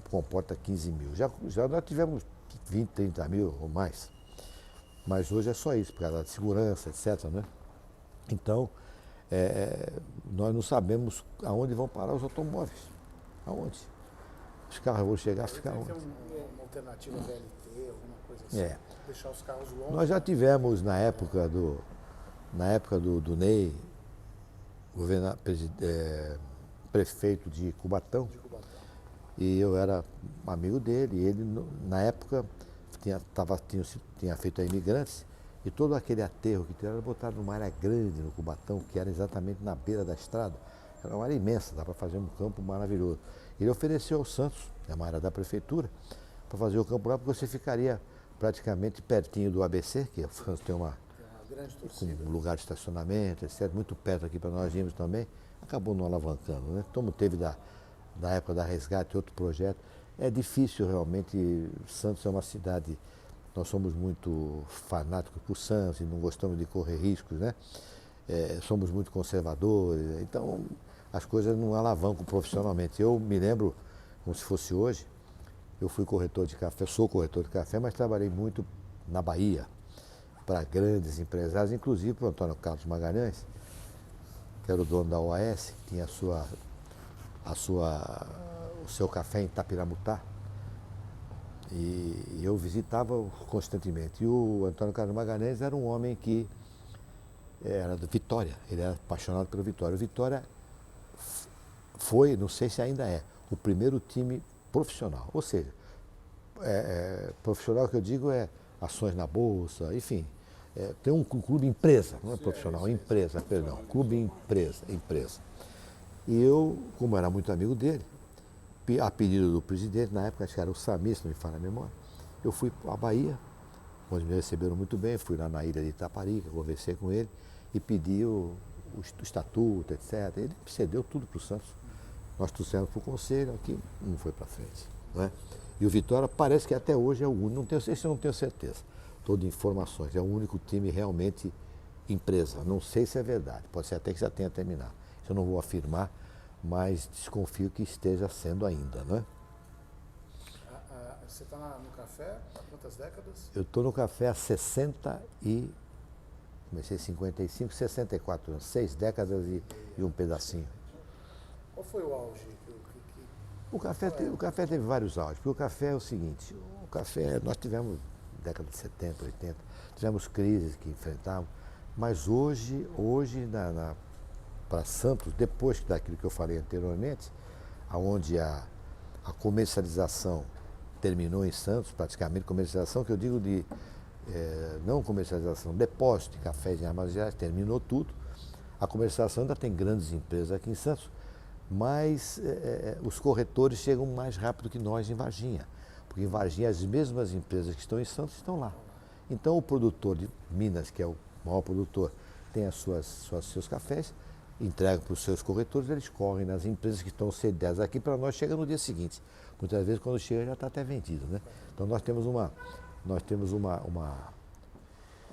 comporta 15 mil, já nós tivemos 20, 30 mil ou mais, mas hoje é só isso, por causa da segurança, etc, né? Então, nós não sabemos aonde vão parar os automóveis, aonde? Os carros vão chegar a ficar onde? Tem uma alternativa VLT, alguma coisa assim, deixar os carros longe. Nós já tivemos na época do Ney, prefeito de Cubatão, e eu era amigo dele, e ele na época tinha feito a Imigrantes, e todo aquele aterro que tinha era botado numa área grande no Cubatão, que era exatamente na beira da estrada, era uma área imensa, dá para fazer um campo maravilhoso. Ele ofereceu ao Santos, é uma área da prefeitura, para fazer o campo lá, porque você ficaria praticamente pertinho do ABC, que o Santos tem uma grande torcida, com lugar de estacionamento, etc., muito perto aqui para nós irmos também, acabou não alavancando, né? Como teve da época da Resgate outro projeto, é difícil realmente. Santos é uma cidade, nós somos muito fanáticos por Santos e não gostamos de correr riscos, né? Somos muito conservadores, então as coisas não alavancam profissionalmente. Eu me lembro, como se fosse hoje, eu fui corretor de café, sou corretor de café, mas trabalhei muito na Bahia, para grandes empresários, inclusive para o Antônio Carlos Magalhães, que era o dono da OAS, que tinha o seu café em Itapiramutá. E eu visitava constantemente. E o Antônio Carlos Magalhães era um homem que era do Vitória, ele era apaixonado pelo Vitória. O Vitória foi, não sei se ainda é, o primeiro time profissional. Ou seja, profissional que eu digo é ações na bolsa, enfim. Tem um clube empresa, não é profissional, empresa, perdão, clube empresa. E eu, como era muito amigo dele, a pedido do presidente, na época acho que era o Samir, se não me falha a memória, eu fui à Bahia onde me receberam muito bem. Fui lá na ilha de Itaparica, conversei com ele e pedi o estatuto, etc. Ele cedeu tudo para o Santos. Nós trouxemos para o conselho, aqui não foi para frente. Não é? E o Vitória parece que até hoje é o único, esse eu não tenho certeza, estou de informações, é o único time realmente empresa. Não sei se é verdade, pode ser até que já tenha terminado. Isso eu não vou afirmar, mas desconfio que esteja sendo ainda, né? Você está no café há quantas décadas? Eu estou no café há 55, 64 anos, 6 décadas e um pedacinho. Qual foi o auge? O café teve vários auges, porque o café é o seguinte, nós tivemos década de 70, 80, tivemos crises que enfrentávamos, mas hoje para Santos, depois daquilo que eu falei anteriormente, onde a comercialização terminou em Santos, praticamente comercialização, que eu digo de não comercialização, depósito de cafés em armazéns, terminou tudo. A comercialização ainda tem grandes empresas aqui em Santos, mas os corretores chegam mais rápido que nós em Varginha, porque em Varginha as mesmas empresas que estão em Santos estão lá. Então o produtor de Minas, que é o maior produtor, tem seus cafés, entrega para os seus corretores, eles correm nas empresas que estão sediadas aqui, para nós chega no dia seguinte. Muitas vezes quando chega já está até vendido, né? Então nós temos uma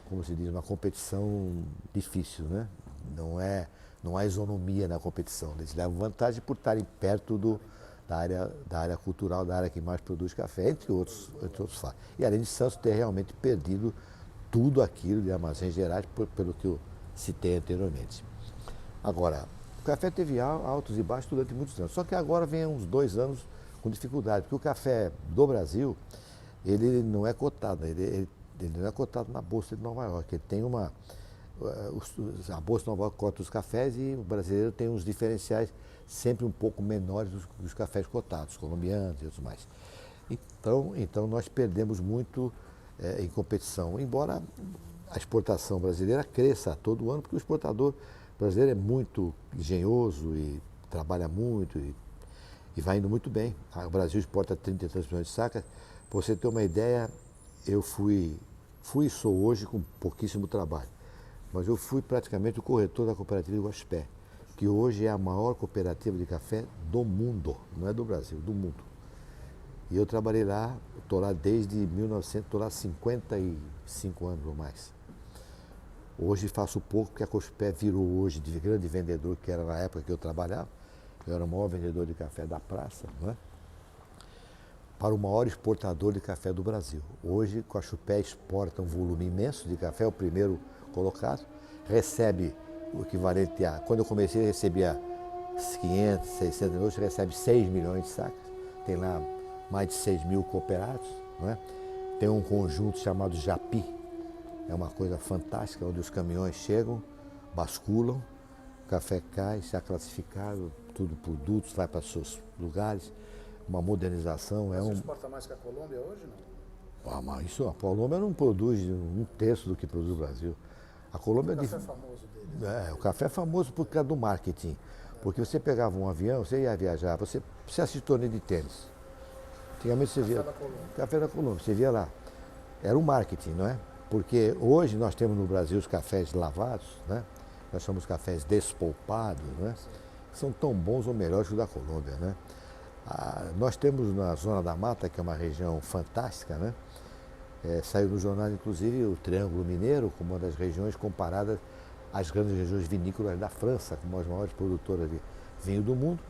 como se diz, uma competição difícil, né? Não há isonomia na competição. Eles levam vantagem por estarem perto da área cultural, da área que mais produz café, entre outros fatos. E além de Santos ter realmente perdido tudo aquilo de armazéns gerais, pelo que eu citei anteriormente. Agora, o café teve altos e baixos durante muitos anos, só que agora vem uns 2 anos com dificuldade, porque o café do Brasil, ele não é cotado, ele não é cotado na Bolsa de Nova York, ele tem a Bolsa de Nova York cota os cafés e o brasileiro tem uns diferenciais sempre um pouco menores dos cafés cotados, colombianos e outros mais. Então nós perdemos muito em competição, embora a exportação brasileira cresça todo ano, porque o exportador brasileiro é muito engenhoso e trabalha muito e vai indo muito bem. O Brasil exporta 30 e tantos milhões de sacas. Para você ter uma ideia, eu fui e sou hoje com pouquíssimo trabalho, mas eu fui praticamente o corretor da cooperativa de Guaxupé, que hoje é a maior cooperativa de café do mundo, não é do Brasil, do mundo. E eu trabalhei lá, estou lá desde 1900, estou lá há 55 anos ou mais. Hoje faço pouco, porque a Guaxupé virou hoje de grande vendedor, que era na época que eu trabalhava. Eu era o maior vendedor de café da praça, não é? Para o maior exportador de café do Brasil. Hoje, a Guaxupé exporta um volume imenso de café, é o primeiro colocado, recebe o equivalente a... Quando eu comecei, recebia 500, 600 hoje recebe 6 milhões de sacas, tem lá mais de 6 mil cooperados, não é? Tem um conjunto chamado Japi, é uma coisa fantástica, onde os caminhões chegam, basculam, o café cai, está classificado, tudo produtos, vai para seus lugares, uma modernização. Você exporta mais que a Colômbia hoje, não? Mas a Colômbia não produz 1/3 do que produz o Brasil. A Colômbia o café é famoso deles. O café é famoso por causa do marketing. Porque você pegava um avião, você ia viajar, você assiste torneio de tênis. Antigamente você via... Café da Colômbia, você via lá. Era o marketing, não é? Porque hoje nós temos no Brasil os cafés lavados, né? Nós chamamos cafés despolpados, né? São tão bons ou melhores que o da Colômbia, né? Nós temos na Zona da Mata, que é uma região fantástica, né? Saiu no jornal, inclusive, o Triângulo Mineiro, como uma das regiões comparadas às grandes regiões vinícolas da França, como as maiores produtoras de vinho do mundo.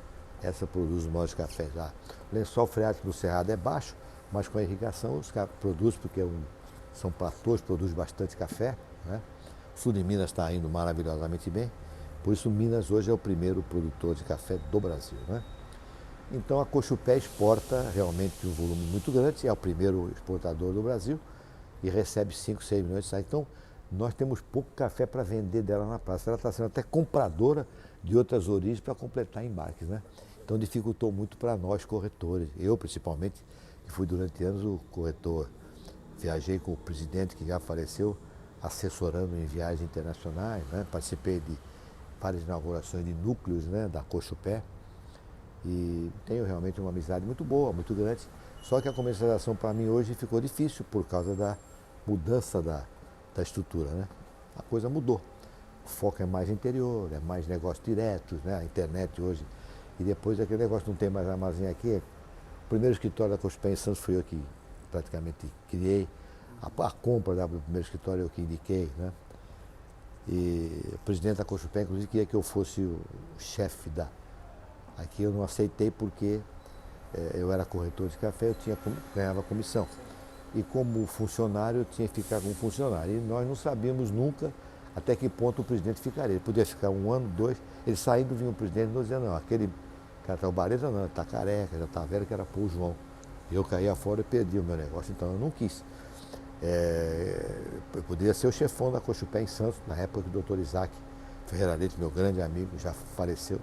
Essa produz os maiores cafés lá. O lençol freático do Cerrado é baixo, mas com a irrigação os produz, porque são platôs, produz bastante café, né? O sul de Minas está indo maravilhosamente bem, por isso Minas hoje é o primeiro produtor de café do Brasil, né? Então a Guaxupé exporta realmente um volume muito grande, é o primeiro exportador do Brasil e recebe 5, 6 milhões de sacas. Então nós temos pouco café para vender dela na praça. Ela está sendo até compradora de outras origens para completar embarques, né? Então dificultou muito para nós corretores. Eu principalmente, que fui durante anos o corretor, viajei com o presidente que já faleceu, assessorando em viagens internacionais, né? Participei de várias inaugurações de núcleos, né, da Guaxupé. E tenho realmente uma amizade muito boa, muito grande. Só que a comercialização para mim hoje ficou difícil por causa mudança da estrutura, né? A coisa mudou. O foco é mais interior, é mais negócios diretos, né? A internet hoje. E depois aquele negócio não tem mais armazém aqui. O primeiro escritório da Cochupé em Santos fui eu que praticamente criei. A compra do primeiro escritório eu que indiquei, né? E o presidente da Cochupé, inclusive, queria que eu fosse o chefe da... Aqui eu não aceitei porque eu era corretor de café, ganhava comissão. E como funcionário, eu tinha que ficar como funcionário. E nós não sabíamos nunca até que ponto o presidente ficaria. Ele podia ficar 1 ano, 2, ele saindo, vinha o presidente e dizia, não, aquele cara tá o Bareta não, está careca, já está velho, que era pôr o João. Eu caía fora e perdi o meu negócio, então eu não quis. Eu poderia ser o chefão da Cochupé em Santos, na época que o doutor Isaac Ferreira Leite, meu grande amigo, já faleceu,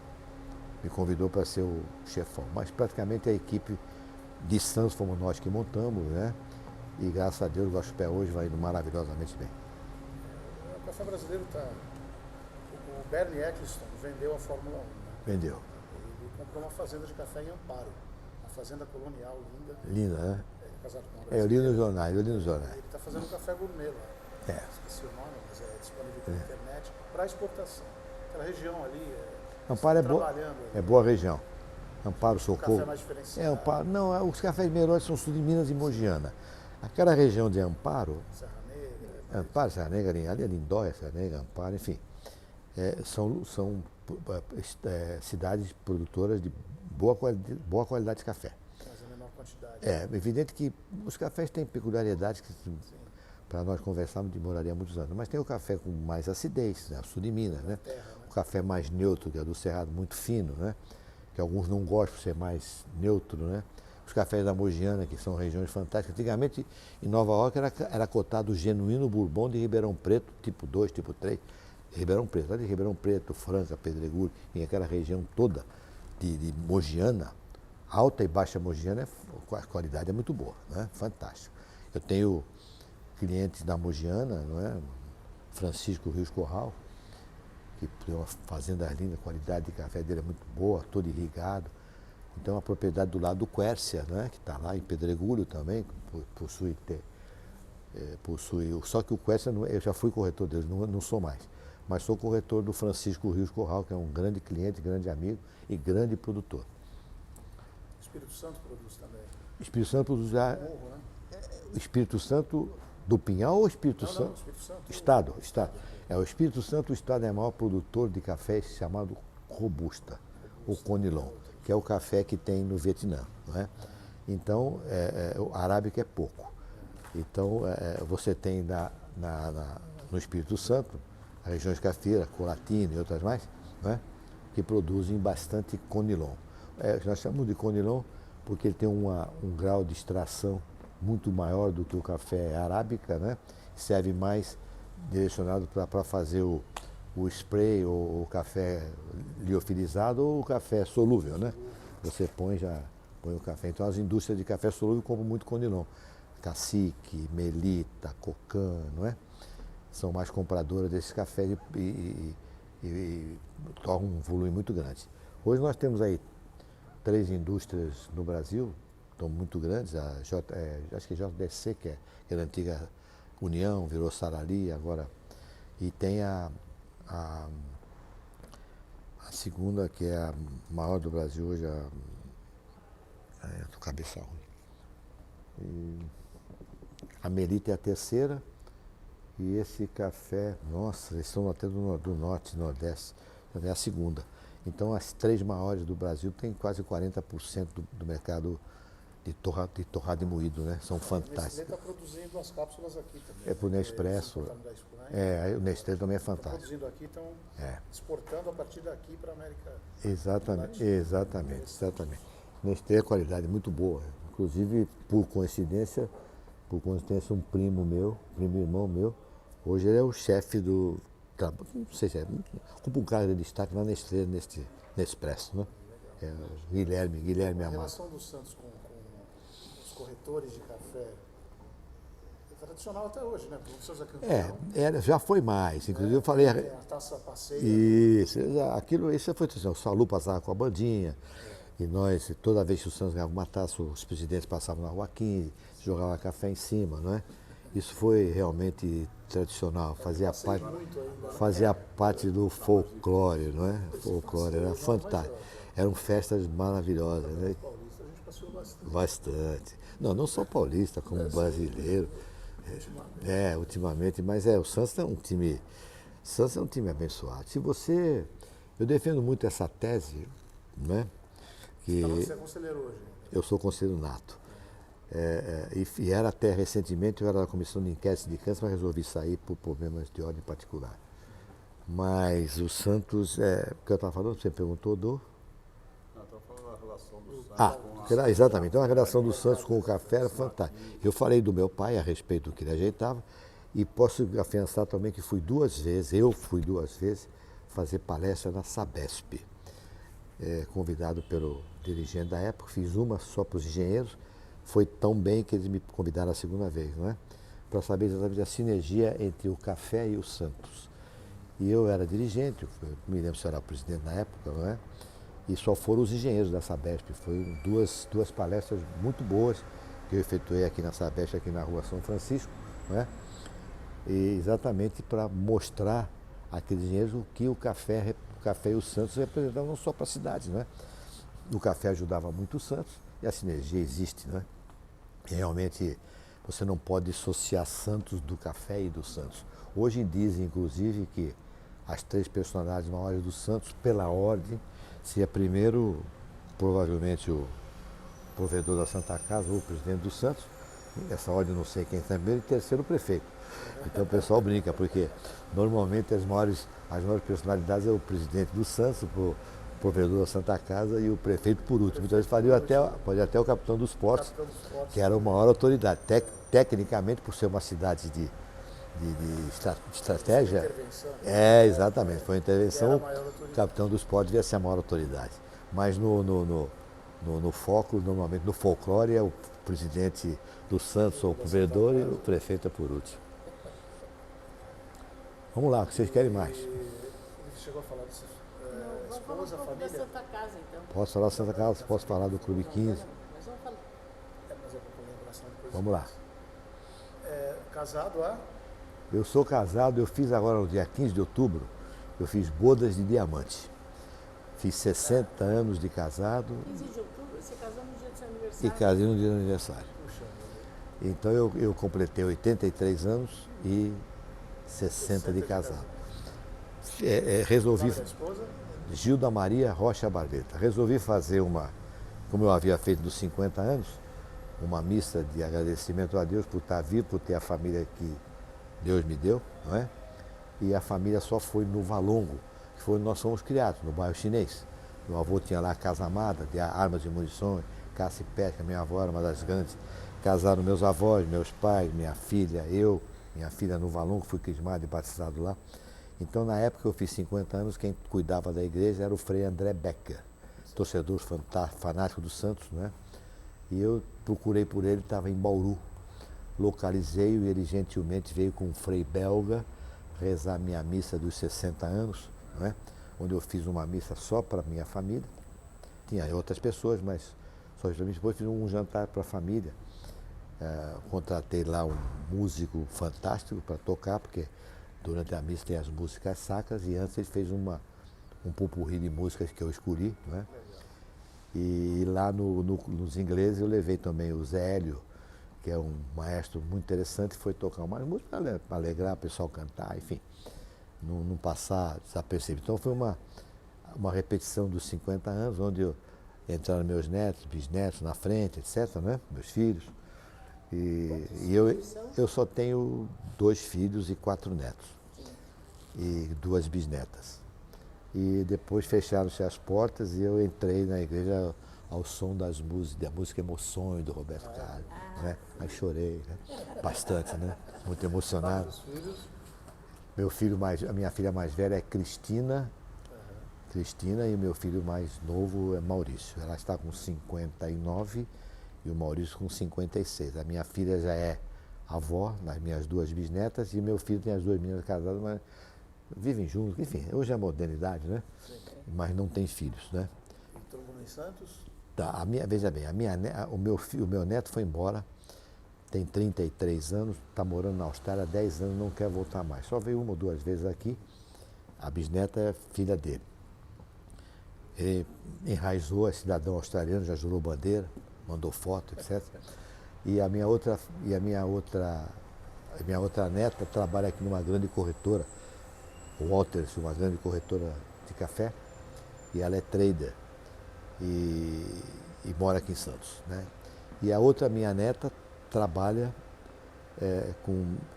me convidou para ser o chefão. Mas praticamente a equipe de Santos fomos nós que montamos, né? E graças a Deus o Cochupé hoje vai indo maravilhosamente bem. O café brasileiro está... O Bernie Eccleston vendeu a Fórmula 1, né? Vendeu. Ele comprou uma fazenda de café em Amparo, uma fazenda colonial linda. Linda, né? Casado com uma Eu li brasileira. nos jornais, eu li nos jornais. Ele está fazendo um café gourmet lá. Esqueci o nome, mas é disponível pela internet para exportação. Aquela região ali, Amparo é boa, trabalhando. é boa região. Amparo, Café Socorro. mais diferenciado. Amparo, não, os cafés melhores são sul de Minas e Mogiana. Aquela região de Amparo, Serra Negra. Amparo, Serra Negra, ali é Lindóia, Serra Negra, Amparo, enfim, são cidades produtoras de boa qualidade de café. Mas a menor quantidade. É evidente que os cafés têm peculiaridades que para nós conversarmos demoraria muitos anos, mas tem o café com mais acidez, né? O sul de Minas, né? O café mais neutro, que é do Cerrado, muito fino, né? Que alguns não gostam por ser mais neutro, né? Os cafés da Mogiana, que são regiões fantásticas. Antigamente, em Nova York, era cotado o genuíno Bourbon de Ribeirão Preto, tipo 2, tipo 3, Ribeirão Preto. Lá de Ribeirão Preto, Franca, Pedregulho, em aquela região toda de Mogiana, alta e baixa Mogiana, a qualidade é muito boa, né? Fantástico. Eu tenho clientes da Mogiana, não é? Francisco Rios Corral, que tem uma fazenda linda, a qualidade de café dele é muito boa, todo irrigado. Então a propriedade do lado do Quércia, né, que está lá em Pedregulho também, possui. Só que o Quércia, eu já fui corretor deles, não sou mais. Mas sou corretor do Francisco Rios Corral, que é um grande cliente, grande amigo e grande produtor. O Espírito Santo produz também. O Espírito Santo produz já. Morro, né? O Espírito Santo do Pinhal ou o Espírito Não, Santo? não, Espírito Santo. Estado. O Espírito Santo, o estado é o maior produtor de café chamado Robusta, ou Conilon, que é o café que tem no Vietnã, não é? Então, o arábica é pouco. Então, você tem no Espírito Santo, as regiões cafeira, Colatina e outras mais, não é? Que produzem bastante Conilon. Nós chamamos de Conilon porque ele tem um grau de extração muito maior do que o café arábica, né? Serve mais direcionado para fazer o spray ou o café liofilizado ou o café solúvel, né? Você põe o café. Então as indústrias de café solúvel compram muito Conilon. Cacique, Melita, Cocan, não é? São mais compradoras desses cafés e tornam um volume muito grande. Hoje nós temos aí 3 indústrias no Brasil, estão muito grandes, acho que a JDC, que é da antiga União, virou Sarali agora, e tem a segunda, que é a maior do Brasil hoje, tô cabeça ruim. A Melita é a terceira, e esse café, nossa, eles estão até do norte, nordeste, é a segunda. Então as 3 maiores do Brasil têm quase 40% do mercado de torrado e moído, né? São fantásticos. O Nestlé está produzindo as cápsulas aqui também. É para o Nespresso. O Nestlé também é fantástico. Produzindo aqui, estão exportando a partir daqui para a América Exatamente. Nestlé é qualidade muito boa. Inclusive, por coincidência, um primo irmão meu, hoje ele é o chefe do... Não sei se ocupa um cargo de destaque lá na Nestlé, Nespresso, né? É o Guilherme A Amado. relação do Santos com os corretores de café é tradicional até hoje, né? O Santos é campeão. Já foi mais. Inclusive eu falei... Tem a taça passeia. Isso foi tradicional. O Salu passava com a bandinha, e nós, toda vez que o Santos ganhava uma taça, os presidentes passavam na Rua 15, jogavam café em cima, não é? Isso foi realmente tradicional, fazia parte do folclore, não é? Folclore era fantástico. Eram festas maravilhosas, né? Paulista, a gente passeou bastante. Bastante. Não só paulista, como brasileiro. Ultimamente, mas o Santos é um time. Santos é um time abençoado. Eu defendo muito essa tese, né? Que Você é conselheiro hoje? eu sou conselheiro nato. E era até recentemente, eu era da comissão de inquérito de câncer, mas resolvi sair por problemas de ordem particular. Mas o Santos, o que eu estava falando, você perguntou do... Não, estava falando da relação do Santos com Exatamente. Então a relação do Santos com o café era fantástica. Eu falei do meu pai a respeito do que ele ajeitava e posso afiançar também que eu fui duas vezes fazer palestra na Sabesp. Convidado pelo dirigente da época, fiz uma só para os engenheiros, foi tão bem que eles me convidaram a segunda vez, não é? Para saber exatamente a sinergia entre o café e o Santos. E eu era dirigente, me lembro se eu era o presidente na época, não é? E só foram os engenheiros da Sabesp. Foram duas palestras muito boas que eu efetuei aqui na Sabesp, aqui na rua São Francisco, não é? E exatamente para mostrar àqueles engenheiros o que o café e o Santos representavam não só para a cidade, não é? O café ajudava muito o Santos e a sinergia existe, não é? E realmente você não pode dissociar Santos do café e do Santos. Hoje dizem, inclusive, que as três personalidades maiores do Santos, pela ordem, seria primeiro, provavelmente, o provedor da Santa Casa ou o presidente do Santos. Essa ordem não sei quem está primeiro, e terceiro o prefeito. Então o pessoal brinca, porque normalmente as maiores personalidades é o presidente do Santos, o provedor da Santa Casa e o prefeito por último. Então eles pode até o capitão dos portos, que era a maior autoridade. Tecnicamente, por ser uma cidade de estratégia. Exatamente. Foi uma intervenção, o capitão dos portos devia ser a maior autoridade. Mas no foco, normalmente no folclore, é o presidente do Santos ou o provedor e o prefeito é por último. Vamos lá, o que vocês querem mais? Ele chegou a falar disso. Vamos falar da Santa Casa, então. Posso falar da Santa Casa, posso falar do Clube 15. Mas vamos falar. Mas é para lembrança depois. Vamos lá. Casado há? Eu sou casado, eu fiz agora no dia 15 de outubro, eu fiz bodas de diamante. Fiz 60 anos de casado. 15 de outubro, você casou no dia do seu aniversário? E casei no dia do aniversário. Puxa, Então eu completei 83 anos e 60 de casado. Resolvi. nome da esposa? Gilda Maria Rocha Barleta. Resolvi fazer como eu havia feito dos 50 anos, uma missa de agradecimento a Deus por estar vivo, por ter a família que Deus me deu, não é? E a família só foi no Valongo, que foi onde nós fomos criados, no bairro chinês. Meu avô tinha lá a Casa Amada, de armas e munições, caça e pesca, minha avó era uma das grandes. Casaram meus avós, meus pais, minha filha, minha filha no Valongo, fui crismado e batizado lá. Então, na época que eu fiz 50 anos, quem cuidava da igreja era o Frei André Becker, torcedor fanático do Santos, né? E eu procurei por ele, estava em Bauru. Localizei-o e ele gentilmente veio com um frei belga rezar minha missa dos 60 anos, né? Onde eu fiz uma missa só para minha família. Tinha outras pessoas, mas só para mim. Depois fiz um jantar para a família. Contratei lá um músico fantástico para tocar, porque durante a missa tem as músicas sacras, e antes ele fez um popurrí de músicas que eu escolhi, né? E lá nos ingleses eu levei também o Zé Hélio, que é um maestro muito interessante, foi tocar umas músicas para alegrar o pessoal cantar, enfim, não passar desapercebido. Então foi uma repetição dos 50 anos, onde entraram meus netos, bisnetos na frente, etc., né? Meus filhos. E eu só tenho 2 filhos e 4 netos. E 2 bisnetas. E depois fecharam-se as portas e eu entrei na igreja ao som da música Emoções, do Roberto Carlos. Né? Aí chorei, né? Bastante, né? Muito emocionado. A minha filha mais velha é Cristina, e o meu filho mais novo é Maurício. Ela está com 59 e o Maurício com 56. A minha filha já é avó das minhas 2 bisnetas e meu filho tem as 2 meninas casadas, mas vivem juntos. Enfim, hoje é a modernidade, né? Mas não tem filhos, né? Todo mundo em Santos? Tá, veja bem, o meu neto foi embora tem 33 anos, está morando na Austrália há 10 anos, não quer voltar mais. Só veio uma ou duas vezes aqui. A bisneta é filha dele. Ele enraizou, é cidadão australiano, já jurou bandeira, mandou foto, etc. E a minha outra neta trabalha aqui numa grande corretora, Walters, uma grande corretora de café, e ela é trader e mora aqui em Santos, né? E a outra minha neta trabalha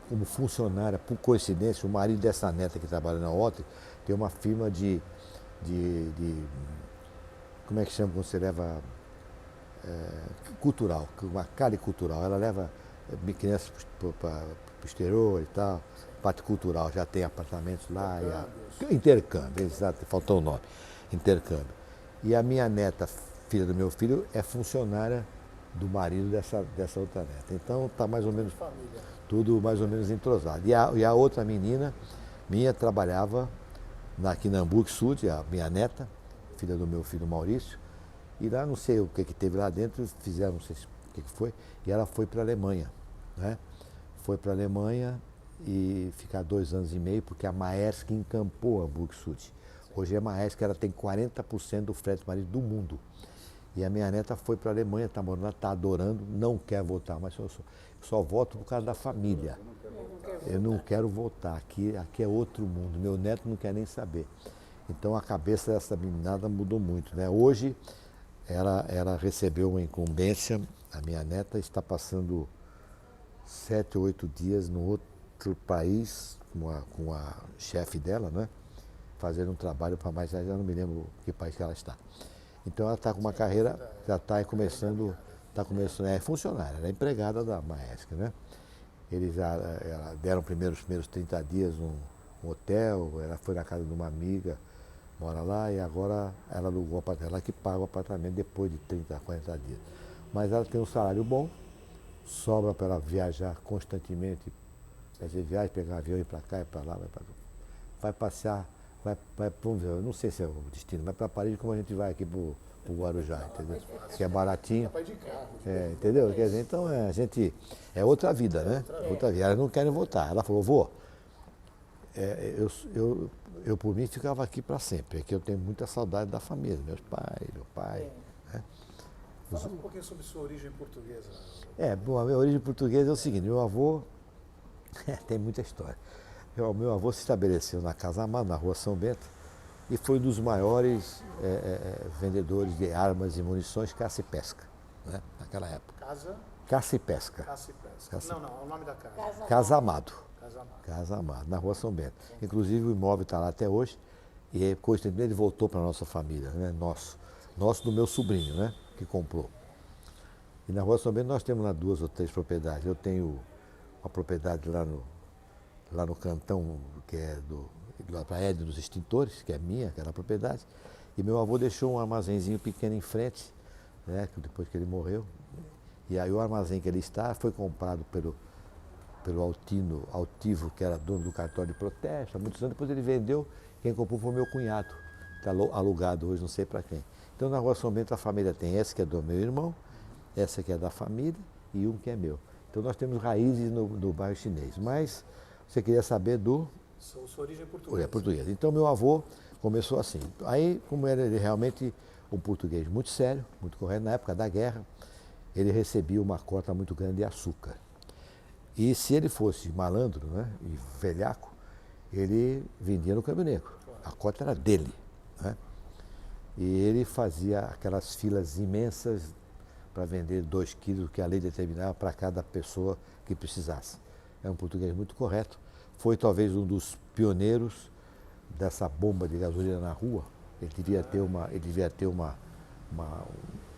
como funcionária, por coincidência, o marido dessa neta que trabalha na Walters tem uma firma de como é que chama quando você leva cultural, uma cali cultural. Ela leva crianças para o exterior e tal, parte cultural, já tem apartamentos lá. Intercâmbio, exato, faltou o nome, intercâmbio. E a minha neta, filha do meu filho, é funcionária do marido dessa outra neta. Então está mais ou menos tudo mais ou menos entrosado. E a outra menina minha trabalhava aqui na Hamburg Sud, a minha neta, filha do meu filho Maurício, e lá não sei o que teve lá dentro, fizeram, não sei o que foi, e ela foi para a Alemanha, né? Foi para a Alemanha e ficar 2 anos e meio, porque a Maersk encampou a Hamburg Sud. Hoje a Maersk ela tem 40% do frete marítimo do mundo. E a minha neta foi para a Alemanha, está morando lá, está adorando, não quer voltar, mas eu só volto por causa da família. Eu não quero voltar, aqui é outro mundo, meu neto não quer nem saber. Então a cabeça dessa meninada mudou muito, né? Hoje ela recebeu uma incumbência, a minha neta está passando 7 ou 8 dias no outro país com a chefe dela, né? Fazendo um trabalho para mais, eu não me lembro que país que ela está. Então ela está com uma carreira, já está começando, é funcionária, ela é empregada da Maersk, né? Eles deram os primeiros 30 dias num hotel, ela foi na casa de uma amiga, mora lá, e agora ela alugou o apartamento, ela que paga o apartamento depois de 30, 40 dias. Mas ela tem um salário bom, sobra para ela viajar constantemente, fazer viagem, pegar um avião, ir para cá, ir para lá, vai passear, vamos ver, eu não sei se é o destino, vai para Paris como a gente vai aqui para o Guarujá, entendeu? Que é baratinho. Entendeu? Quer dizer, então a gente. É outra vida, né? Outra vida. Elas não querem voltar. Ela falou, vô, eu por mim ficava aqui para sempre, é que eu tenho muita saudade da família, meu pai. Né? Fala um pouquinho sobre sua origem portuguesa. Bom, a minha origem portuguesa é o seguinte, meu avô, tem muita história. Meu avô se estabeleceu na Casa Amado, na Rua São Bento, e foi um dos maiores vendedores de armas e munições, caça e pesca, né? Naquela época. Caça e pesca. Caça e pesca. Não, é o nome da casa. Casa Amado. Casa Amado, na Rua São Bento. Inclusive o imóvel está lá até hoje, e coincidentemente ele voltou para a nossa família, né? Nosso do meu sobrinho, né? Que comprou. E na Rua São Bento nós temos lá 2 ou 3 propriedades. Eu tenho uma propriedade lá no cantão, que é lá para a Ed dos Extintores, que é minha, aquela propriedade. E meu avô deixou um armazenzinho pequeno em frente, né? Depois que ele morreu. E aí o armazém que ele está foi comprado pelo Altivo, que era dono do cartório de protesto, há muitos anos. Depois ele vendeu, quem comprou foi meu cunhado. Está alugado hoje, não sei para quem. Então na Rua São Bento a família tem essa que é do meu irmão, essa que é da família e um que é meu. Então nós temos raízes no bairro chinês. Mas você queria saber sua origem portuguesa. Portuguesa. Então meu avô começou assim. Aí, como era ele realmente um português muito sério, muito correto, na época da guerra, ele recebia uma cota muito grande de açúcar. E se ele fosse malandro, né, e velhaco, ele vendia no Câmbio Negro. A cota era dele, né? E ele fazia aquelas filas imensas para vender 2 quilos, que a lei determinava para cada pessoa que precisasse. É um português muito correto. Foi talvez um dos pioneiros dessa bomba de gasolina na rua. Ele devia ter uma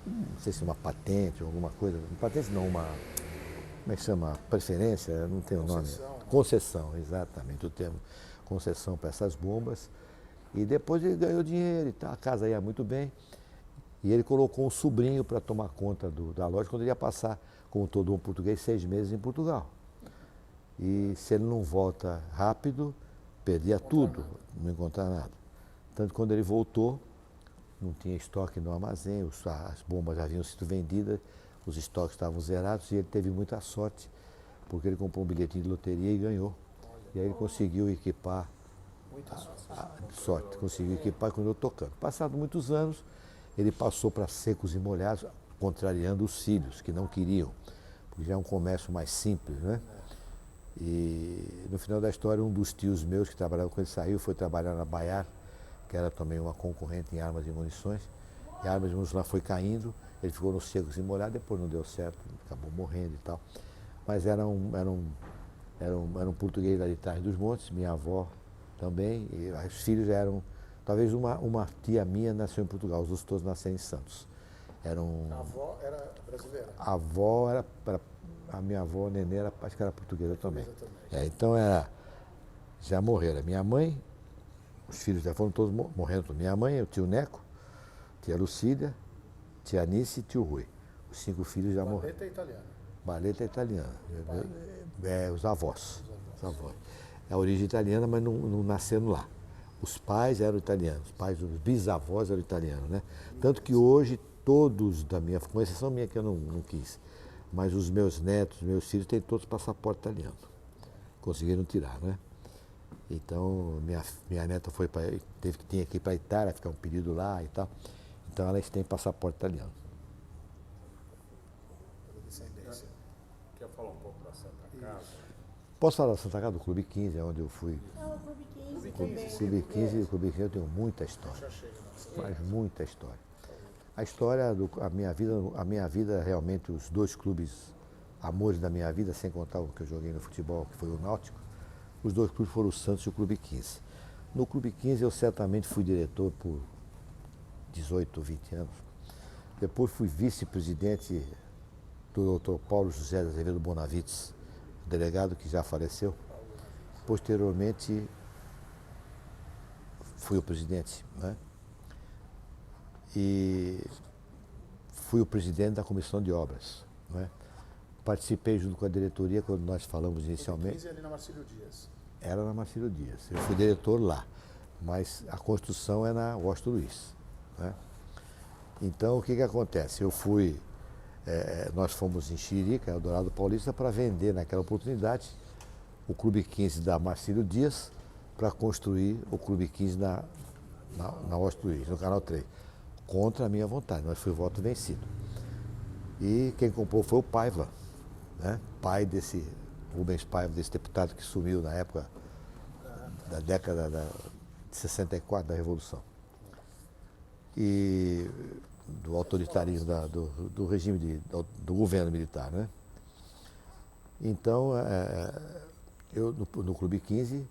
não sei se uma patente ou alguma coisa. Patente não, como é que chama? Preferência, não tem o nome. Concessão, exatamente, o termo concessão para essas bombas. E depois ele ganhou dinheiro e tal, a casa ia muito bem. E ele colocou um sobrinho para tomar conta da loja quando ele ia passar, como todo um português, 6 meses em Portugal. E se ele não volta rápido, perdia tudo, não encontrar nada. Tanto que quando ele voltou, não tinha estoque no armazém, as bombas já haviam sido vendidas, os estoques estavam zerados e ele teve muita sorte, porque ele comprou um bilhetinho de loteria e ganhou. E aí ele conseguiu equipar, Muita sorte, conseguiu equipar e continuou tocando. Passados muitos anos, ele passou para secos e molhados, contrariando os filhos, que não queriam, porque já é um comércio mais simples, né? E no final da história, um dos tios meus que trabalhava com ele saiu, foi trabalhar na Baiar, que era também uma concorrente em armas e munições. E a armas e munições lá foi caindo, ele ficou nos secos e molhados, depois não deu certo, acabou morrendo e tal. Mas era um português lá de Trás dos Montes, minha avó também, e os filhos eram, talvez uma tia minha nasceu em Portugal, os outros todos nasceram em Santos. A avó era brasileira? A avó a minha avó, Nenê, acho que era portuguesa também. Então já morreram. Minha mãe, os filhos já foram todos morrendo. Minha mãe, o tio Neco, tia Lucília, tia Anice e tio Rui. Os 5 filhos já morreram. Barleta é italiana. Barleta é italiana. Os avós. É a origem italiana, mas não nasceram lá. Os pais eram italianos, os bisavós eram italianos, né? Tanto que hoje todos da minha, com exceção minha que eu não quis, mas os meus netos, meus filhos têm todos passaporte italiano. Conseguiram tirar, né? Então minha neta tinha que ir para a Itália, ficar um período lá e tal. Então elas têm passaporte italiano. Descendência. Quer falar um pouco da Santa Casa? Posso falar da Santa Casa do Clube 15, onde eu fui. Não, o Clube 15 também. O Clube 15 eu tenho muita história. Já chega, Mas muita história. A história, a minha vida realmente, os 2 clubes amores da minha vida, sem contar o que eu joguei no futebol, que foi o Náutico, os 2 clubes foram o Santos e o Clube 15. No Clube 15 eu certamente fui diretor por 18 ou 20 anos. Depois fui vice-presidente do Dr. Paulo José de Azevedo Bonavides, delegado que já faleceu. Posteriormente fui o presidente, né? E fui o presidente da comissão de obras, né? Participei junto com a diretoria quando nós falamos inicialmente. 15 ali na Marcílio Dias. Era na Marcílio Dias. Eu fui diretor lá, mas a construção é na Washington Luiz, né? Então o que acontece? Nós fomos em Xirica, Eldorado Paulista, para vender naquela oportunidade o Clube 15 da Marcílio Dias para construir o Clube 15 na Washington Luiz, no Canal 3. Contra a minha vontade, mas foi voto vencido. E quem comprou foi o Paiva, né? Pai desse Rubens Paiva, desse deputado que sumiu na época da década de 64, da Revolução. E do autoritarismo do regime do governo militar, né? Então, eu no Clube 15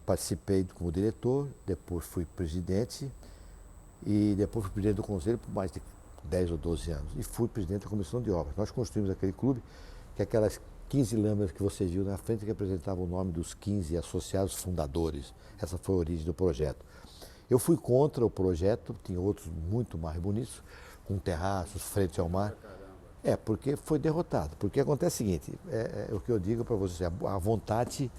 participei como diretor, depois fui presidente e depois fui presidente do conselho por mais de 10 ou 12 anos e fui presidente da comissão de obras. Nós construímos aquele clube, que é aquelas 15 lâmpadas que você viu na frente que apresentavam o nome dos 15 associados fundadores. Essa foi a origem do projeto. Eu fui contra o projeto, tinha outros muito mais bonitos, com terraços, frente ao mar. Porque foi derrotado. Porque acontece o seguinte, o que eu digo para você, a vontade,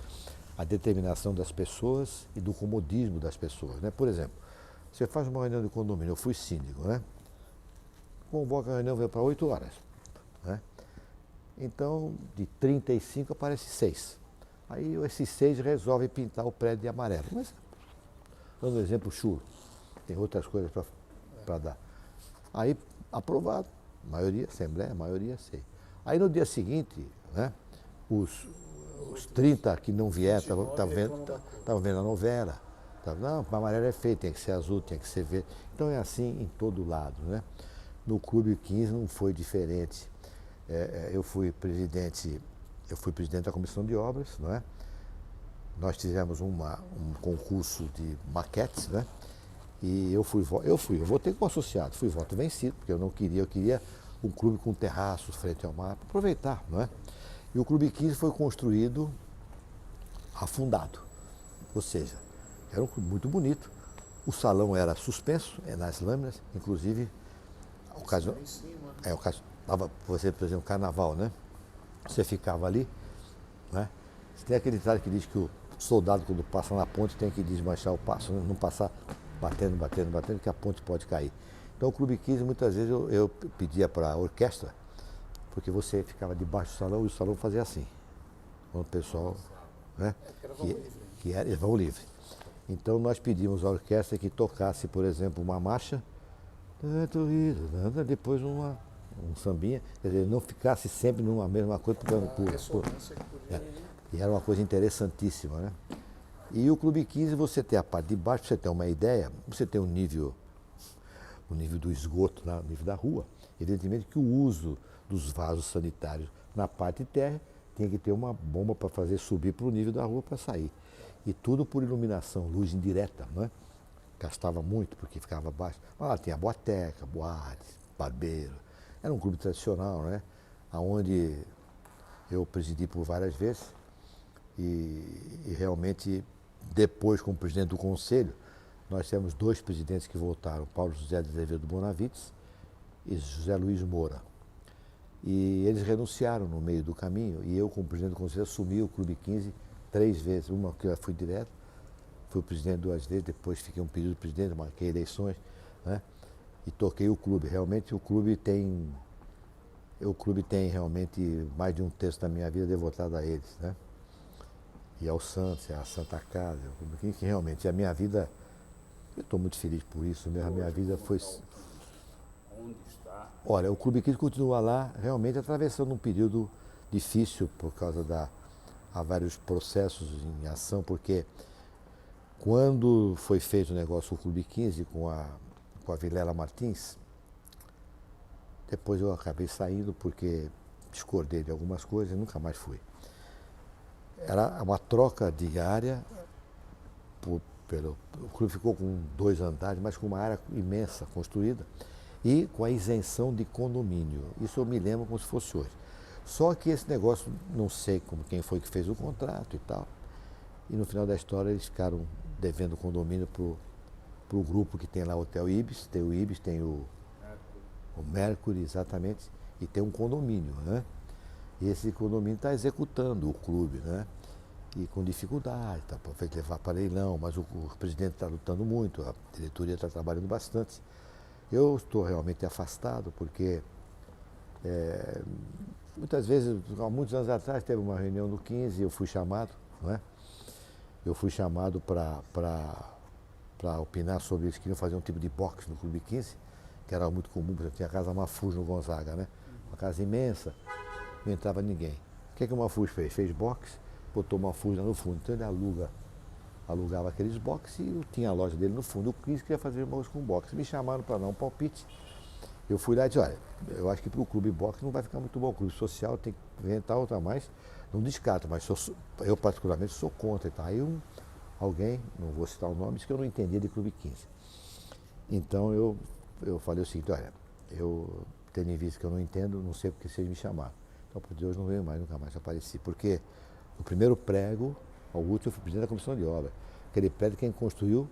a determinação das pessoas e do comodismo das pessoas, né? Por exemplo, você faz uma reunião de condomínio, eu fui síndico, né? Convoca a reunião, veio para 8 horas, né? Então, de 35 aparece 6. Aí esses 6 resolvem pintar o prédio de amarelo. Mas, dando um exemplo chulo, tem outras coisas para dar. Aí, aprovado, maioria, Assembleia, maioria, sei. Aí no dia seguinte, né, os 30 que não vieram estavam vendo a novela. Não, a amarela é feia, tem que ser azul, tem que ser verde. Então é assim em todo lado, né? No Clube 15 não foi diferente. Eu fui presidente da comissão de obras, não é? Nós fizemos um concurso de maquetes, né? E eu votei como associado, fui voto vencido, porque eu queria um clube com terraços frente ao mar, para aproveitar, não é? E o Clube 15 foi construído afundado, ou seja, era um clube muito bonito, o salão era suspenso nas lâminas, inclusive, você, por exemplo, carnaval, né? Você ficava ali, né? Tem aquele ditado que diz que o soldado, quando passa na ponte, tem que desmanchar o passo, né? Não passar batendo, que a ponte pode cair. Então, o Clube 15, muitas vezes, eu pedia para a orquestra porque você ficava debaixo do salão e o salão fazia assim. Quando o pessoal, né? Era vão livre. Que era vão livre. Então nós pedimos à orquestra que tocasse, por exemplo, uma marcha, depois um sambinha, quer dizer, não ficasse sempre numa mesma coisa, Ressonância que podia. e era uma coisa interessantíssima, né? E o Clube 15, você tem a parte de baixo, você tem uma ideia, você tem o nível do esgoto, o nível da rua. Evidentemente que o uso dos vasos sanitários na parte de terra tinha que ter uma bomba para fazer subir para o nível da rua para sair. E tudo por iluminação, luz indireta, né? Gastava muito porque ficava baixo. Mas lá tinha boteca, boates, barbeiro. Era um clube tradicional, né? Onde eu presidi por várias vezes e realmente depois, como presidente do conselho, nós temos 2 presidentes que voltaram, Paulo José de Azevedo Bonavides e José Luiz Moura. E eles renunciaram no meio do caminho e eu, como presidente do conselho, assumi o Clube 15 3 vezes. Uma que eu fui direto, fui presidente 2 vezes, depois fiquei um período de presidente, marquei eleições, né? E toquei o clube. Realmente o clube tem realmente mais de 1/3 da minha vida devotado a eles, né? E ao Santos, à Santa Casa, que realmente a minha vida, eu estou muito feliz por isso mesmo, a minha vida foi... Onde está? Olha, o Clube 15 continua lá, realmente atravessando um período difícil por causa há vários processos em ação, porque quando foi feito o negócio do Clube 15 com a Vilela Martins, depois eu acabei saindo porque discordei de algumas coisas e nunca mais fui. Era uma troca diária, o clube ficou com 2 andares, mas com uma área imensa construída e com a isenção de condomínio. Isso eu me lembro como se fosse hoje. Só que esse negócio, não sei quem foi que fez o contrato e tal, e no final da história eles ficaram devendo condomínio para o grupo que tem lá o Hotel Ibis, tem o Ibis, tem o Mercury, exatamente, e tem um condomínio, né? E esse condomínio está executando o clube, né? E com dificuldade, tá para levar para leilão, mas o presidente está lutando muito, a diretoria está trabalhando bastante. Eu estou realmente afastado, porque muitas vezes, há muitos anos atrás, teve uma reunião do 15 e eu fui chamado, não é? Eu fui chamado para opinar sobre eles queriam fazer um tipo de boxe no Clube 15, que era muito comum, porque tinha a Casa Mafuz no Gonzaga, né? Uma casa imensa, não entrava ninguém. O que o Mafuz fez? Fez boxe, botou o Mafuz lá no fundo. Então ele alugava aqueles boxes e tinha a loja dele no fundo. O 15 queria fazer boxe com boxe. Me chamaram para dar um palpite. Eu fui lá e disse, olha, eu acho que para o clube boxe não vai ficar muito bom. O clube social tem que inventar outra mais. Não descarto, mas eu particularmente sou contra. Tá? Aí alguém, não vou citar o nome, disse que eu não entendia de Clube 15. Então eu falei o seguinte, olha, eu tendo em vista que eu não entendo, não sei porque vocês me chamaram. Então, por Deus, não venho mais, nunca mais apareci. Porque o primeiro prego, ao último, eu fui presidente da comissão de obra. Aquele prédio, quem construiu,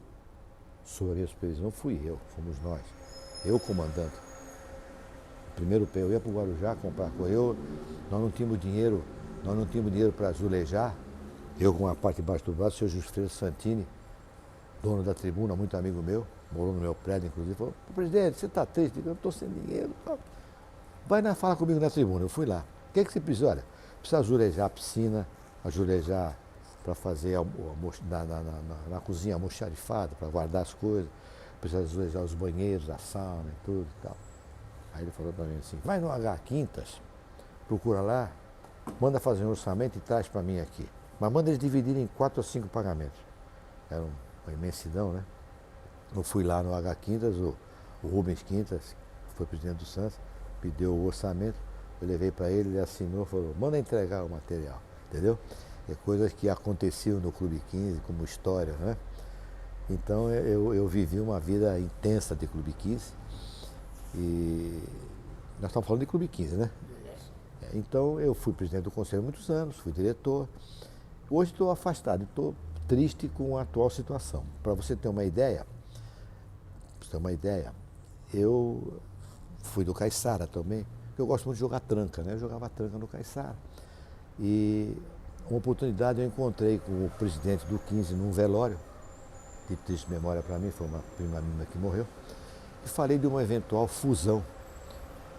sob a minha supervisão, fui eu, fomos nós. Eu comandando. O primeiro prego, eu ia para o Guarujá comprar coisa. Nós não tínhamos dinheiro para azulejar. Eu, com a parte de baixo do braço, o senhor Juscelino Santini, dono da tribuna, muito amigo meu, morou no meu prédio, inclusive, falou, presidente, você está triste? Eu não estou sem dinheiro. Vai falar comigo na tribuna. Eu fui lá. O que é que você precisa? Olha, precisa azulejar a piscina, azulejar para fazer na cozinha almoxarifada, para guardar as coisas, precisa azulejar os banheiros, a sauna e tudo e tal. Aí ele falou para mim assim, vai no H Quintas, procura lá, manda fazer um orçamento e traz para mim aqui. Mas manda eles dividirem em 4 ou 5 pagamentos. Era uma imensidão, né? Eu fui lá no H Quintas, o Rubens Quintas, que foi presidente do Santos, pediu o orçamento, eu levei para ele assinou, falou, manda entregar o material, entendeu? É coisas que aconteciam no Clube 15 como história, né? Então eu vivi uma vida intensa de Clube 15 e nós estamos falando de Clube 15, né? Então eu fui presidente do conselho há muitos anos, fui diretor. Hoje estou afastado, estou triste com a atual situação. Para você ter uma ideia, eu fui do Caiçara também, porque eu gosto muito de jogar tranca, né? Eu jogava tranca no Caiçara. E uma oportunidade eu encontrei com o presidente do 15 num velório, de triste memória para mim, foi uma prima minha que morreu, e falei de uma eventual fusão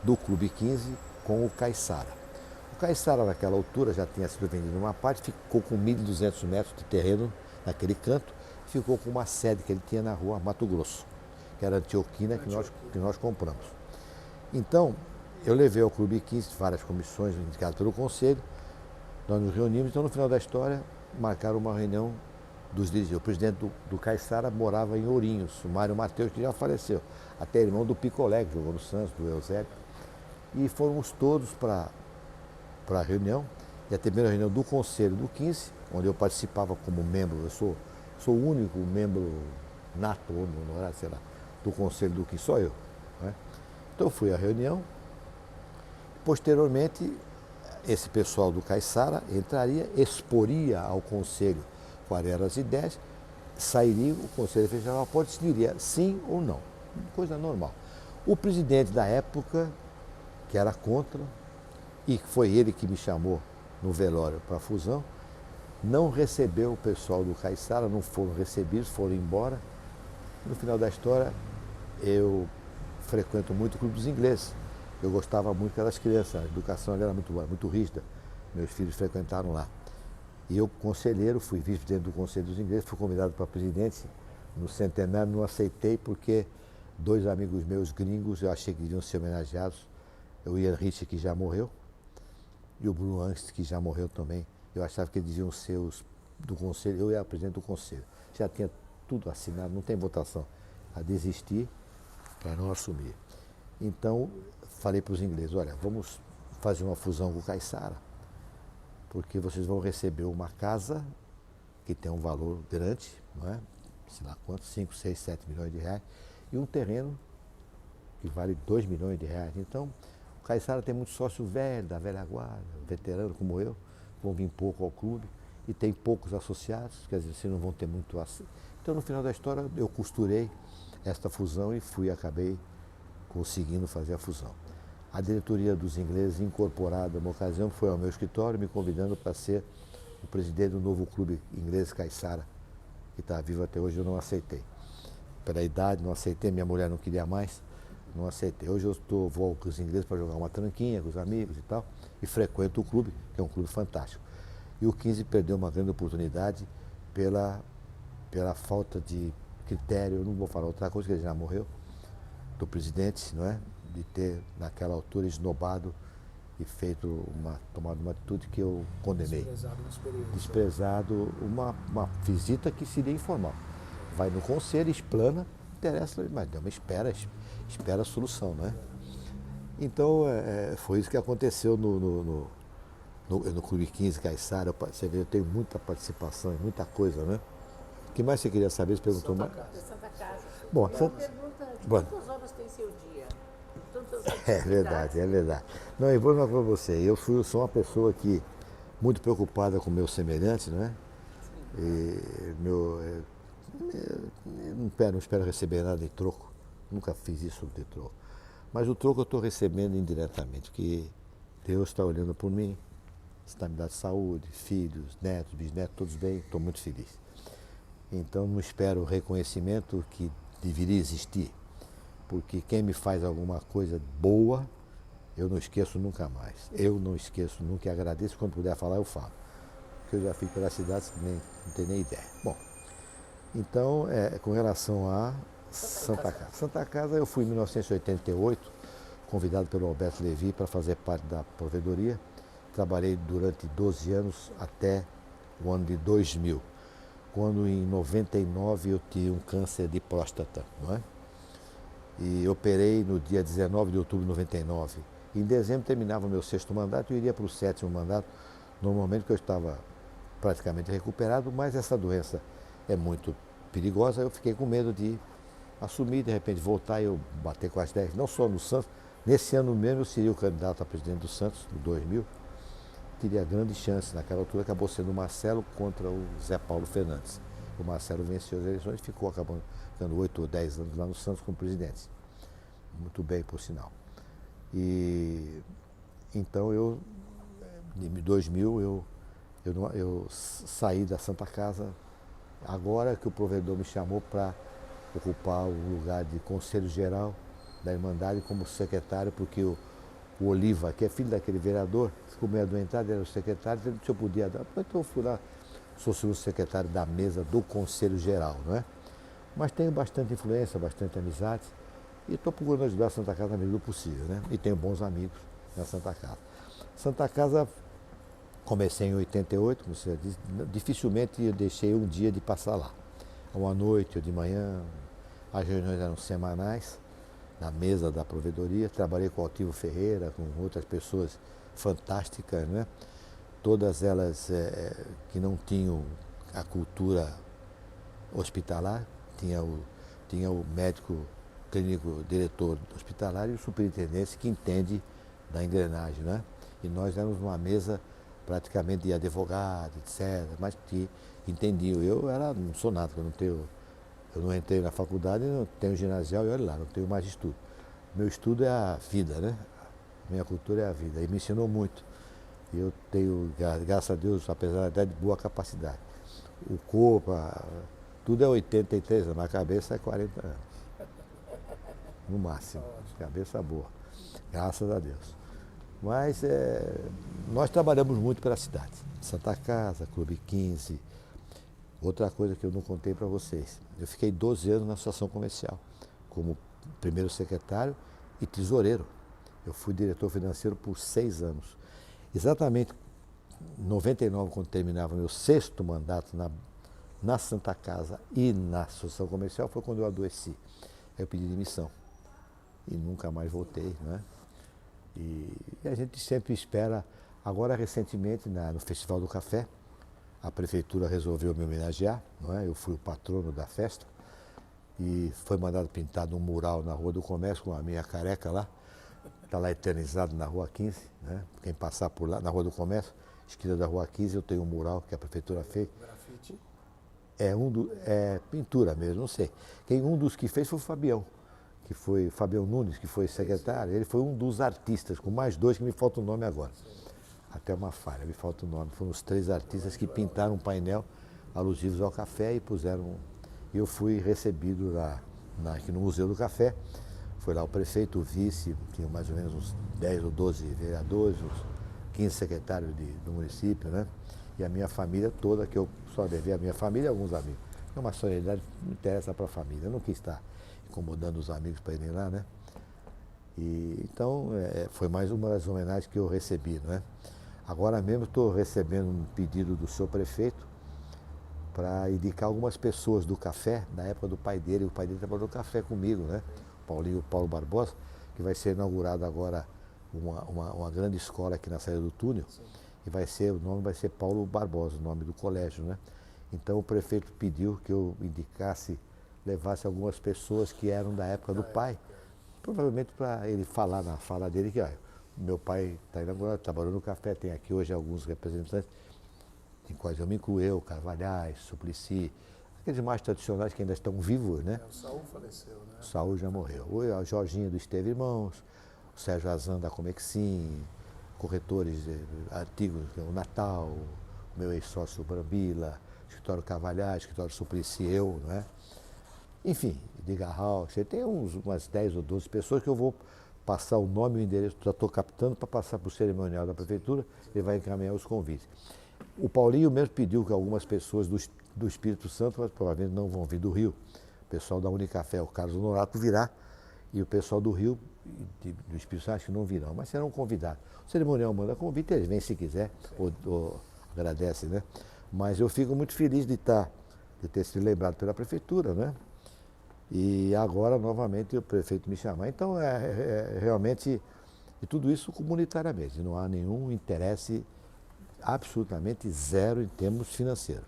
do Clube 15 com o Caiçara. O Caiçara, naquela altura, já tinha sido vendido uma parte, ficou com 1.200 metros de terreno naquele canto, ficou com uma sede que ele tinha na rua Mato Grosso, que era Antioquina, que nós compramos. Então, eu levei ao Clube 15 várias comissões indicadas pelo Conselho, nós nos reunimos, então no final da história marcaram uma reunião dos dirigentes. O presidente do Caiçara morava em Ourinhos, o Mário Mateus, que já faleceu, até irmão do Picolé, que jogou no Santos, do Eusébio. E fomos todos para a reunião, e a primeira reunião do Conselho do 15, onde eu participava como membro, eu sou o único membro nato, ou honorário, sei lá, do Conselho do 15, só eu. Né? Então fui à reunião, posteriormente esse pessoal do Caiçara entraria, exporia ao Conselho quais eram as ideias, sairia, o Conselho fecharia a porta e decidiria sim ou não, coisa normal. O presidente da época, que era contra, e foi ele que me chamou no velório para a fusão, não recebeu o pessoal do Caiçara, não foram recebidos, foram embora. No final da história, eu frequento muito o Clube dos Ingleses. Eu gostava muito daquelas crianças, a educação ali era muito boa, muito rígida. Meus filhos frequentaram lá. E eu, conselheiro, fui vice-presidente do Conselho dos Ingleses, fui convidado para presidente no centenário, não aceitei porque 2 amigos meus gringos, eu achei que deviam ser homenageados. O Ian Rich, que já morreu, e o Bruno Angst, que já morreu também. Eu achava que eles deviam ser os do Conselho, eu era presidente do Conselho. Já tinha tudo assinado, não tem votação. A desistir para não assumir. Então, falei para os ingleses, olha, vamos fazer uma fusão com o Caiçara, porque vocês vão receber uma casa que tem um valor grande, não é? Sei lá quanto, 5, 6, 7 milhões de reais, e um terreno que vale 2 milhões de reais. Então, o Caiçara tem muito sócio velho, da velha guarda, veterano como eu, vão vir pouco ao clube, e tem poucos associados, quer dizer, vocês não vão ter muito acesso. Então, no final da história, eu costurei esta fusão e acabei conseguindo fazer a fusão. A diretoria dos ingleses, incorporada numa ocasião, foi ao meu escritório me convidando para ser o presidente do novo clube inglês Caiçara, que está vivo até hoje. Eu não aceitei. Pela idade, não aceitei, minha mulher não queria mais, não aceitei. Hoje eu vou com os ingleses para jogar uma tranquinha com os amigos e tal, e frequento o clube, que é um clube fantástico. E o 15 perdeu uma grande oportunidade pela falta de critério, eu não vou falar outra coisa, que ele já morreu, do presidente, não é? De ter, naquela altura, esnobado e tomado uma atitude que eu condenei. Desprezado uma visita que seria informal. Vai no conselho, explana, interessa, mas deu uma espera a solução, não é? Então, foi isso que aconteceu no Clube 15 Caiçara. Você vê, eu tenho muita participação e muita coisa, né? O que mais você queria saber? Você perguntou mais? Santa Casa. Bom, Uma pergunta, quantas horas tem seu dia? É verdade, é verdade. Não, eu vou falar para você, eu sou uma pessoa que muito preocupada com meus semelhantes, não é? E não espero receber nada de troco, nunca fiz isso de troco. Mas o troco eu estou recebendo indiretamente, porque Deus está olhando por mim, está me dando saúde, filhos, netos, bisnetos, todos bem, estou muito feliz. Então não espero o reconhecimento que deveria existir, porque quem me faz alguma coisa boa, eu não esqueço nunca mais. Eu não esqueço nunca e agradeço, quando puder falar eu falo. Porque eu já fui pela cidade, não tenho nem ideia. Bom, então, com relação a Santa Casa. Santa Casa eu fui em 1988, convidado pelo Alberto Levi para fazer parte da provedoria. Trabalhei durante 12 anos até o ano de 2000, quando em 99 eu tive um câncer de próstata, não é? E operei no dia 19 de outubro de 99. Em dezembro terminava o meu 6º mandato e eu iria para o 7º mandato, normalmente porque eu estava praticamente recuperado, mas essa doença é muito perigosa, eu fiquei com medo de assumir, de repente voltar e eu bater com as 10, não só no Santos, nesse ano mesmo eu seria o candidato a presidente do Santos, no 2000, teria grande chance, naquela altura acabou sendo o Marcelo contra o Zé Paulo Fernandes. O Marcelo venceu as eleições e ficou acabando ficando 8 ou 10 anos lá no Santos como presidente. Muito bem, por sinal. E então em 2000, eu saí da Santa Casa, agora que o provedor me chamou para ocupar o lugar de Conselho Geral da Irmandade como secretário, porque o o Oliva, que é filho daquele vereador, ficou meio adoentado, era o secretário, ele disse se eu podia dar. Então eu fui lá, sou segundo secretário da mesa do Conselho Geral, não é? Mas tenho bastante influência, bastante amizade e estou procurando ajudar a Santa Casa na medida do possível, né? E tenho bons amigos na Santa Casa. Santa Casa, comecei em 88, como você disse, dificilmente eu deixei um dia de passar lá. Ou à noite ou de manhã, as reuniões eram semanais, na mesa da provedoria, trabalhei com o Altivo Ferreira, com outras pessoas fantásticas, né? Todas elas que não tinham a cultura hospitalar, tinha o médico clínico diretor hospitalar e o superintendente que entende da engrenagem, né? E nós éramos uma mesa praticamente de advogado, etc., mas que entendiam. Não sou nada, eu não entrei na faculdade, não tenho ginasial e olha lá, não tenho mais estudo. Meu estudo é a vida, né? Minha cultura é a vida e me ensinou muito. E eu tenho, graças a Deus, apesar até de boa capacidade. O corpo, tudo é 83, mas a cabeça é 40 anos. No máximo, cabeça boa, graças a Deus. Mas nós trabalhamos muito pela cidade. Santa Casa, Clube 15. Outra coisa que eu não contei para vocês. Eu fiquei 12 anos na Associação Comercial, como primeiro secretário e tesoureiro. Eu fui diretor financeiro por 6 anos. Exatamente em 99, quando terminava o meu 6º mandato na Santa Casa e na Associação Comercial, foi quando eu adoeci. Aí eu pedi demissão e nunca mais voltei, né? E a gente sempre espera. Agora, recentemente, no Festival do Café, a prefeitura resolveu me homenagear, não é? Eu fui o patrono da festa e foi mandado pintar um mural na Rua do Comércio com a minha careca lá. Está lá eternizado na Rua 15, né? Quem passar por lá, na Rua do Comércio, esquina da Rua 15, eu tenho um mural que a prefeitura fez. Grafite? É pintura mesmo, não sei. Um dos que fez foi o Fabião, Fabião Nunes, que foi secretário. Ele foi um dos artistas, com mais 2 que me falta o nome agora. Até uma falha, me falta o nome. Foram os 3 artistas que pintaram um painel alusivos ao café e puseram. Eu fui recebido aqui no Museu do Café. Foi lá o prefeito, o vice, tinha mais ou menos uns 10 ou 12 vereadores, uns 15 secretários do município, né? E a minha família toda, que eu só levei a minha família e alguns amigos. É uma solidariedade que me interessa para a família. Eu não quis estar incomodando os amigos para irem lá, né? Então, foi mais uma das homenagens que eu recebi, né? Agora mesmo estou recebendo um pedido do seu prefeito para indicar algumas pessoas do café, na época do pai dele. O pai dele trabalhou no café comigo, né? Paulo Barbosa, que vai ser inaugurada agora uma grande escola aqui na saída do túnel. Sim. E o nome vai ser Paulo Barbosa, o nome do colégio, né? Então o prefeito pediu que eu levasse algumas pessoas que eram da época do pai, provavelmente para ele falar na fala dele que meu pai está inaugurado, trabalhou no café, tem aqui hoje alguns representantes, em quais eu me incluí, Carvalhais, Suplicy, aqueles mais tradicionais que ainda estão vivos, né? O Saul faleceu, né? O Saul já morreu. O Jorginho do Esteve Irmãos, o Sérgio Azan da Comexim, corretores antigos, o Natal, o meu ex-sócio Brambila, escritório Carvalhais, escritório Suplicy, eu, não é? Enfim, de Garral, você tem umas 10 ou 12 pessoas que eu vou passar o nome e o endereço, já estou captando para passar para o cerimonial da prefeitura, ele vai encaminhar os convites. O Paulinho mesmo pediu que algumas pessoas do Espírito Santo, mas provavelmente não vão vir do Rio. O pessoal da Unicafé, o Carlos Honorato virá, e o pessoal do Rio, do Espírito Santo, acho que não virão, mas serão convidados. O cerimonial manda convite, eles vêm se quiser, ou agradece, né? Mas eu fico muito feliz de ter sido lembrado pela prefeitura, né? E agora, novamente, o prefeito me chamar. Então, realmente, e tudo isso comunitariamente, não há nenhum interesse, absolutamente zero em termos financeiros.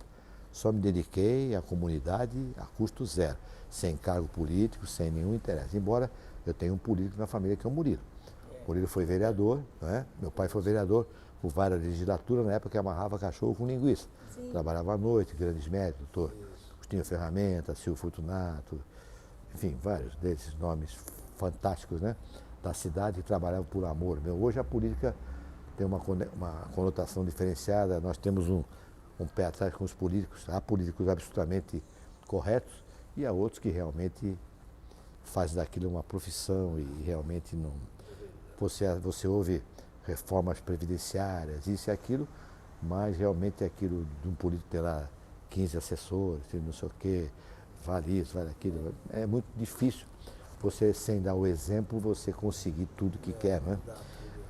Só me dediquei à comunidade a custo zero, sem cargo político, sem nenhum interesse. Embora eu tenha um político na família que é o Murilo. O Murilo foi vereador, né? Meu pai foi vereador por várias legislaturas, na época que amarrava cachorro com linguiça. Sim. Trabalhava à noite, grandes médicos, doutor Agostinho Ferramenta, Silvio Fortunato, enfim, vários desses nomes fantásticos, né? Da cidade que trabalhavam por amor. Hoje a política tem uma conotação diferenciada, nós temos um pé atrás com os políticos. Há políticos absolutamente corretos e há outros que realmente fazem daquilo uma profissão e realmente você ouve reformas previdenciárias, isso e aquilo, mas realmente é aquilo de um político ter lá 15 assessores, não sei o quê, vale isso, vale aquilo. É muito difícil você, sem dar o exemplo, você conseguir tudo que quer, né?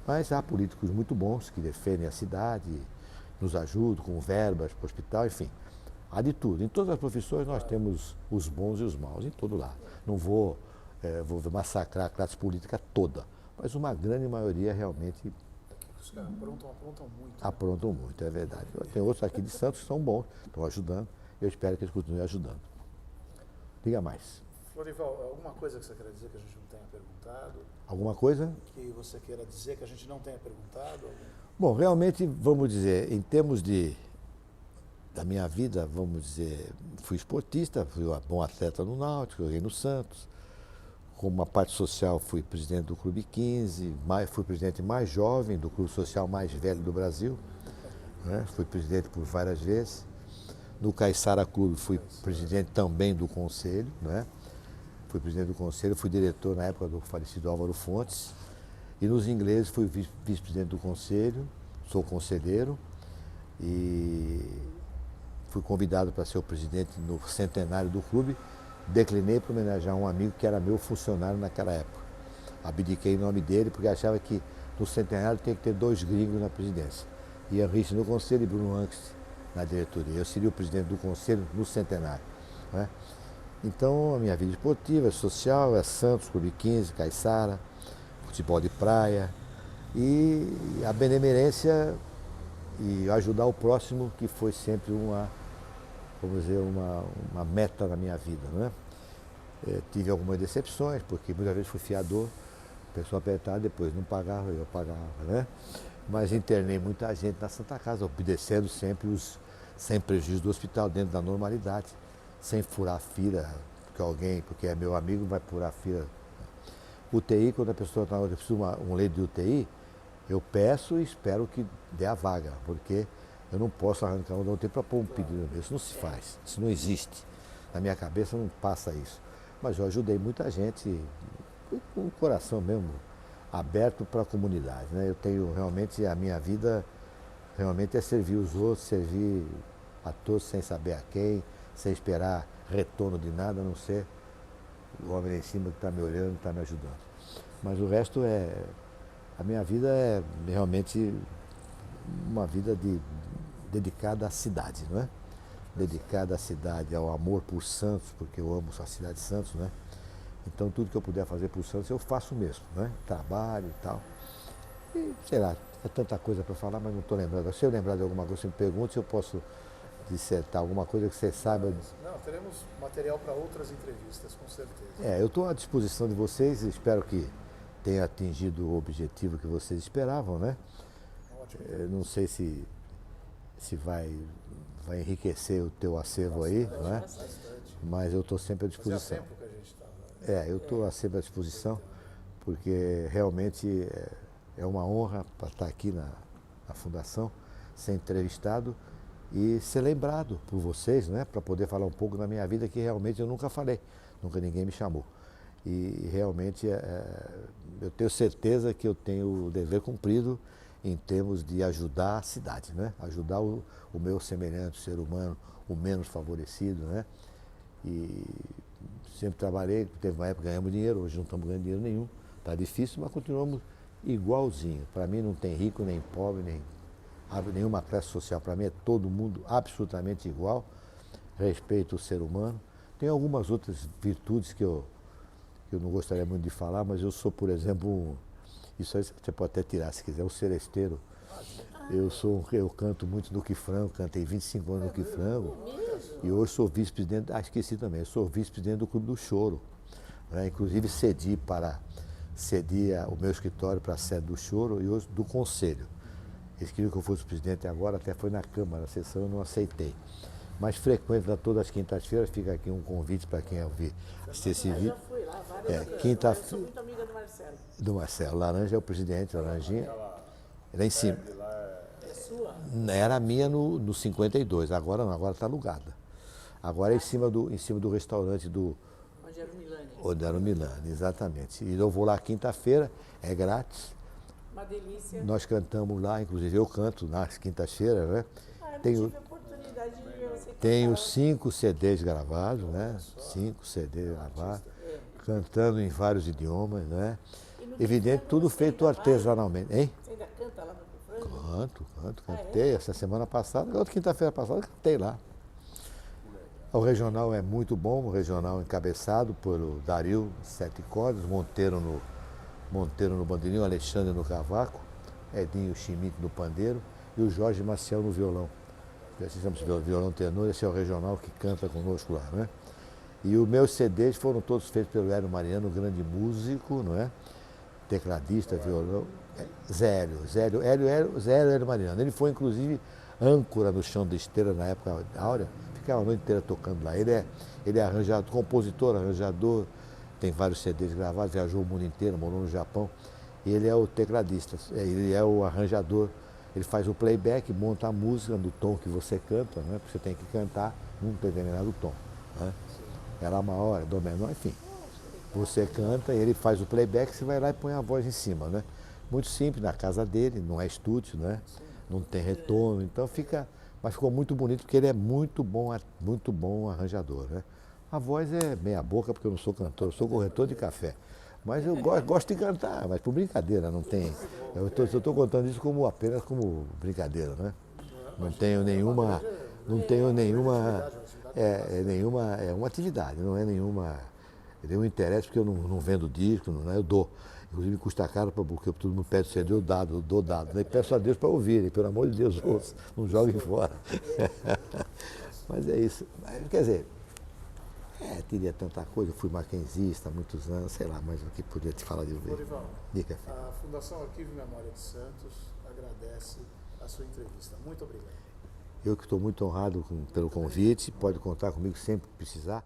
Mas há políticos muito bons que defendem a cidade, nos ajudam com verbas para o hospital, enfim. Há de tudo. Em todas as profissões nós temos os bons e os maus, em todo lado. Não vou massacrar a classe política toda, mas uma grande maioria realmente Os caras aprontam muito. Né? aprontam muito, é verdade. Tem outros aqui de Santos que são bons, estão ajudando. Eu espero que eles continuem ajudando. Diga mais. Florival, alguma coisa que você queira dizer que a gente não tenha perguntado? Alguma coisa? Que você queira dizer que a gente não tenha perguntado? Bom, realmente, vamos dizer, em termos da minha vida, vamos dizer, fui esportista, fui um bom atleta no Náutico, joguei no Santos. Como uma parte social, fui presidente do Clube 15, fui presidente mais jovem do Clube Social mais velho do Brasil. Né? Fui presidente por várias vezes. No Caiçara Clube, fui presidente também do conselho. Né? Fui presidente do conselho, fui diretor na época do falecido Álvaro Fontes. E nos ingleses, fui vice-presidente do conselho, sou conselheiro. E fui convidado para ser o presidente no centenário do clube. Declinei para homenagear um amigo que era meu funcionário naquela época. Abdiquei em nome dele porque achava que no centenário tinha que ter 2 gringos na presidência. Ian Rich no conselho e Bruno Anques na diretoria. Eu seria o presidente do conselho no centenário. Né? Então, a minha vida esportiva, social, é Santos, Clube 15, Caiçara, futebol de praia e a benemerência e ajudar o próximo, que foi sempre vamos dizer, uma meta na minha vida, né? Tive algumas decepções, porque muitas vezes fui fiador, a pessoa apertava, depois não pagava, eu pagava, né? Mas internei muita gente na Santa Casa, obedecendo sempre sem prejuízo do hospital, dentro da normalidade, sem furar fila, porque é meu amigo, vai furar fila. UTI, quando a pessoa precisa um leito de UTI, eu peço e espero que dê a vaga, porque eu não posso arrancar um UTI para pôr um pedido. Isso não se faz, isso não existe. Na minha cabeça não passa isso. Mas eu ajudei muita gente, com o coração mesmo aberto para a comunidade. Né? Eu tenho realmente, a minha vida realmente é servir os outros, servir a todos sem saber a quem, sem esperar retorno de nada, a não ser o homem lá em cima que está me olhando, está me ajudando. Mas o resto a minha vida é realmente uma vida dedicada à cidade, não é? Dedicada à cidade, ao amor por Santos, porque eu amo a cidade de Santos, né? Então tudo que eu puder fazer por Santos eu faço mesmo, né? Trabalho e tal. E sei lá, é tanta coisa para falar, mas não estou lembrando. Se eu lembrar de alguma coisa, você me pergunta se eu posso dissertar alguma coisa que você saiba. Não, teremos material para outras entrevistas, com certeza. Eu estou à disposição de vocês e espero que tenha atingido o objetivo que vocês esperavam, né? Ótimo. Não sei se vai enriquecer o teu acervo aí, não é? Mas eu estou sempre à disposição. Fazia tempo que a gente estava. Eu estou sempre à disposição, porque realmente é uma honra para estar aqui na Fundação, ser entrevistado e ser lembrado por vocês, né? Para poder falar um pouco da minha vida, que realmente eu nunca falei, nunca ninguém me chamou. E realmente eu tenho certeza que eu tenho o dever cumprido em termos de ajudar a cidade, né? Ajudar o meu semelhante, o ser humano, o menos favorecido, né? E sempre trabalhei, teve uma época que ganhamos dinheiro, hoje não estamos ganhando dinheiro nenhum, está difícil, mas continuamos igualzinho. Para mim não tem rico, nem pobre, nem nenhuma classe social. Para mim é todo mundo absolutamente igual, respeito o ser humano. Tem algumas outras virtudes que eu não gostaria muito de falar, mas eu sou, por exemplo, isso aí você pode até tirar se quiser, um seresteiro. Eu canto muito no Quifrango, cantei 25 anos no Quifrango. E hoje sou vice-presidente, esqueci também, sou vice-presidente do Clube do Choro. Né? Inclusive cedi o meu escritório para a sede do Choro e hoje do Conselho. Eles queriam que eu fosse presidente agora, até foi na Câmara, a sessão eu não aceitei. Mas frequento todas as quintas-feiras, fica aqui um convite para quem ouvir assistir esse vídeo. Eu já fui lá várias vezes. Quinta... Eu sou muito amiga do Marcelo. Do Marcelo. Laranja é o presidente, Laranjinha. Lá em cima. É sua? Era minha no 52, agora não, agora está alugada. Agora é em cima do restaurante do Rogério Milani. Rogério Milani, exatamente. E eu vou lá quinta-feira, é grátis. Uma delícia. Nós cantamos lá, inclusive eu canto nas quintas-feiras, né? Eu Tenho, tive a oportunidade de ver você tenho cantar. 5 CDs gravados, né? 5 CDs gravados, cantando em vários idiomas, né? E no Evidente, Frango tudo você feito ainda vai? artesanalmente, hein? Você ainda canta lá no Frango? Cantei essa semana passada, outra quinta-feira passada, cantei lá. O regional é muito bom, o regional encabeçado pelo Dario, 7 cordas, Monteiro no bandeirinho, Alexandre no cavaco, Edinho Schmidt no pandeiro e o Jorge Maciel no violão. Esse chama-se violão tenor, esse é o regional que canta conosco lá, né? E os meus CDs foram todos feitos pelo Hélio Mariano, grande músico, não é? Tecladista, violão. Hélio Mariano. Ele foi, inclusive, âncora no Chão da Esteira na época áurea, ficava a noite inteira tocando lá. Ele é arranjador, compositor, arranjador, tem vários CDs gravados, viajou o mundo inteiro, morou no Japão. E ele é o tecladista, ele é o arranjador. Ele faz o playback, monta a música do tom que você canta, né? Porque você tem que cantar num determinado tom, né? É lá maior, é dó menor, enfim. Você canta, ele faz o playback, você vai lá e põe a voz em cima, né? Muito simples, na casa dele, não é estúdio, né? Não tem retorno, então fica... Mas ficou muito bonito, porque ele é muito bom arranjador, né? A voz é meia boca, porque eu não sou cantor, eu sou corretor de café. Mas eu gosto de cantar, mas por brincadeira, não tem... Eu estou contando isso apenas como brincadeira, né? Não tenho nenhuma... É uma atividade, não é nenhum interesse, porque eu não vendo disco, não, eu dou. Inclusive me custa caro, porque todo mundo pede CD, eu dou dado. Né? Peço a Deus para ouvirem, pelo amor de Deus, ouçam, não joguem fora. Mas é isso. Quer dizer, teria tanta coisa, eu fui maquenzista há muitos anos, sei lá, mas o que podia te falar de ver. Florival, Diga. a Fundação Arquivo e Memória de Santos agradece a sua entrevista. Muito obrigado. Eu que estou muito honrado pelo convite, pode contar comigo sempre que precisar.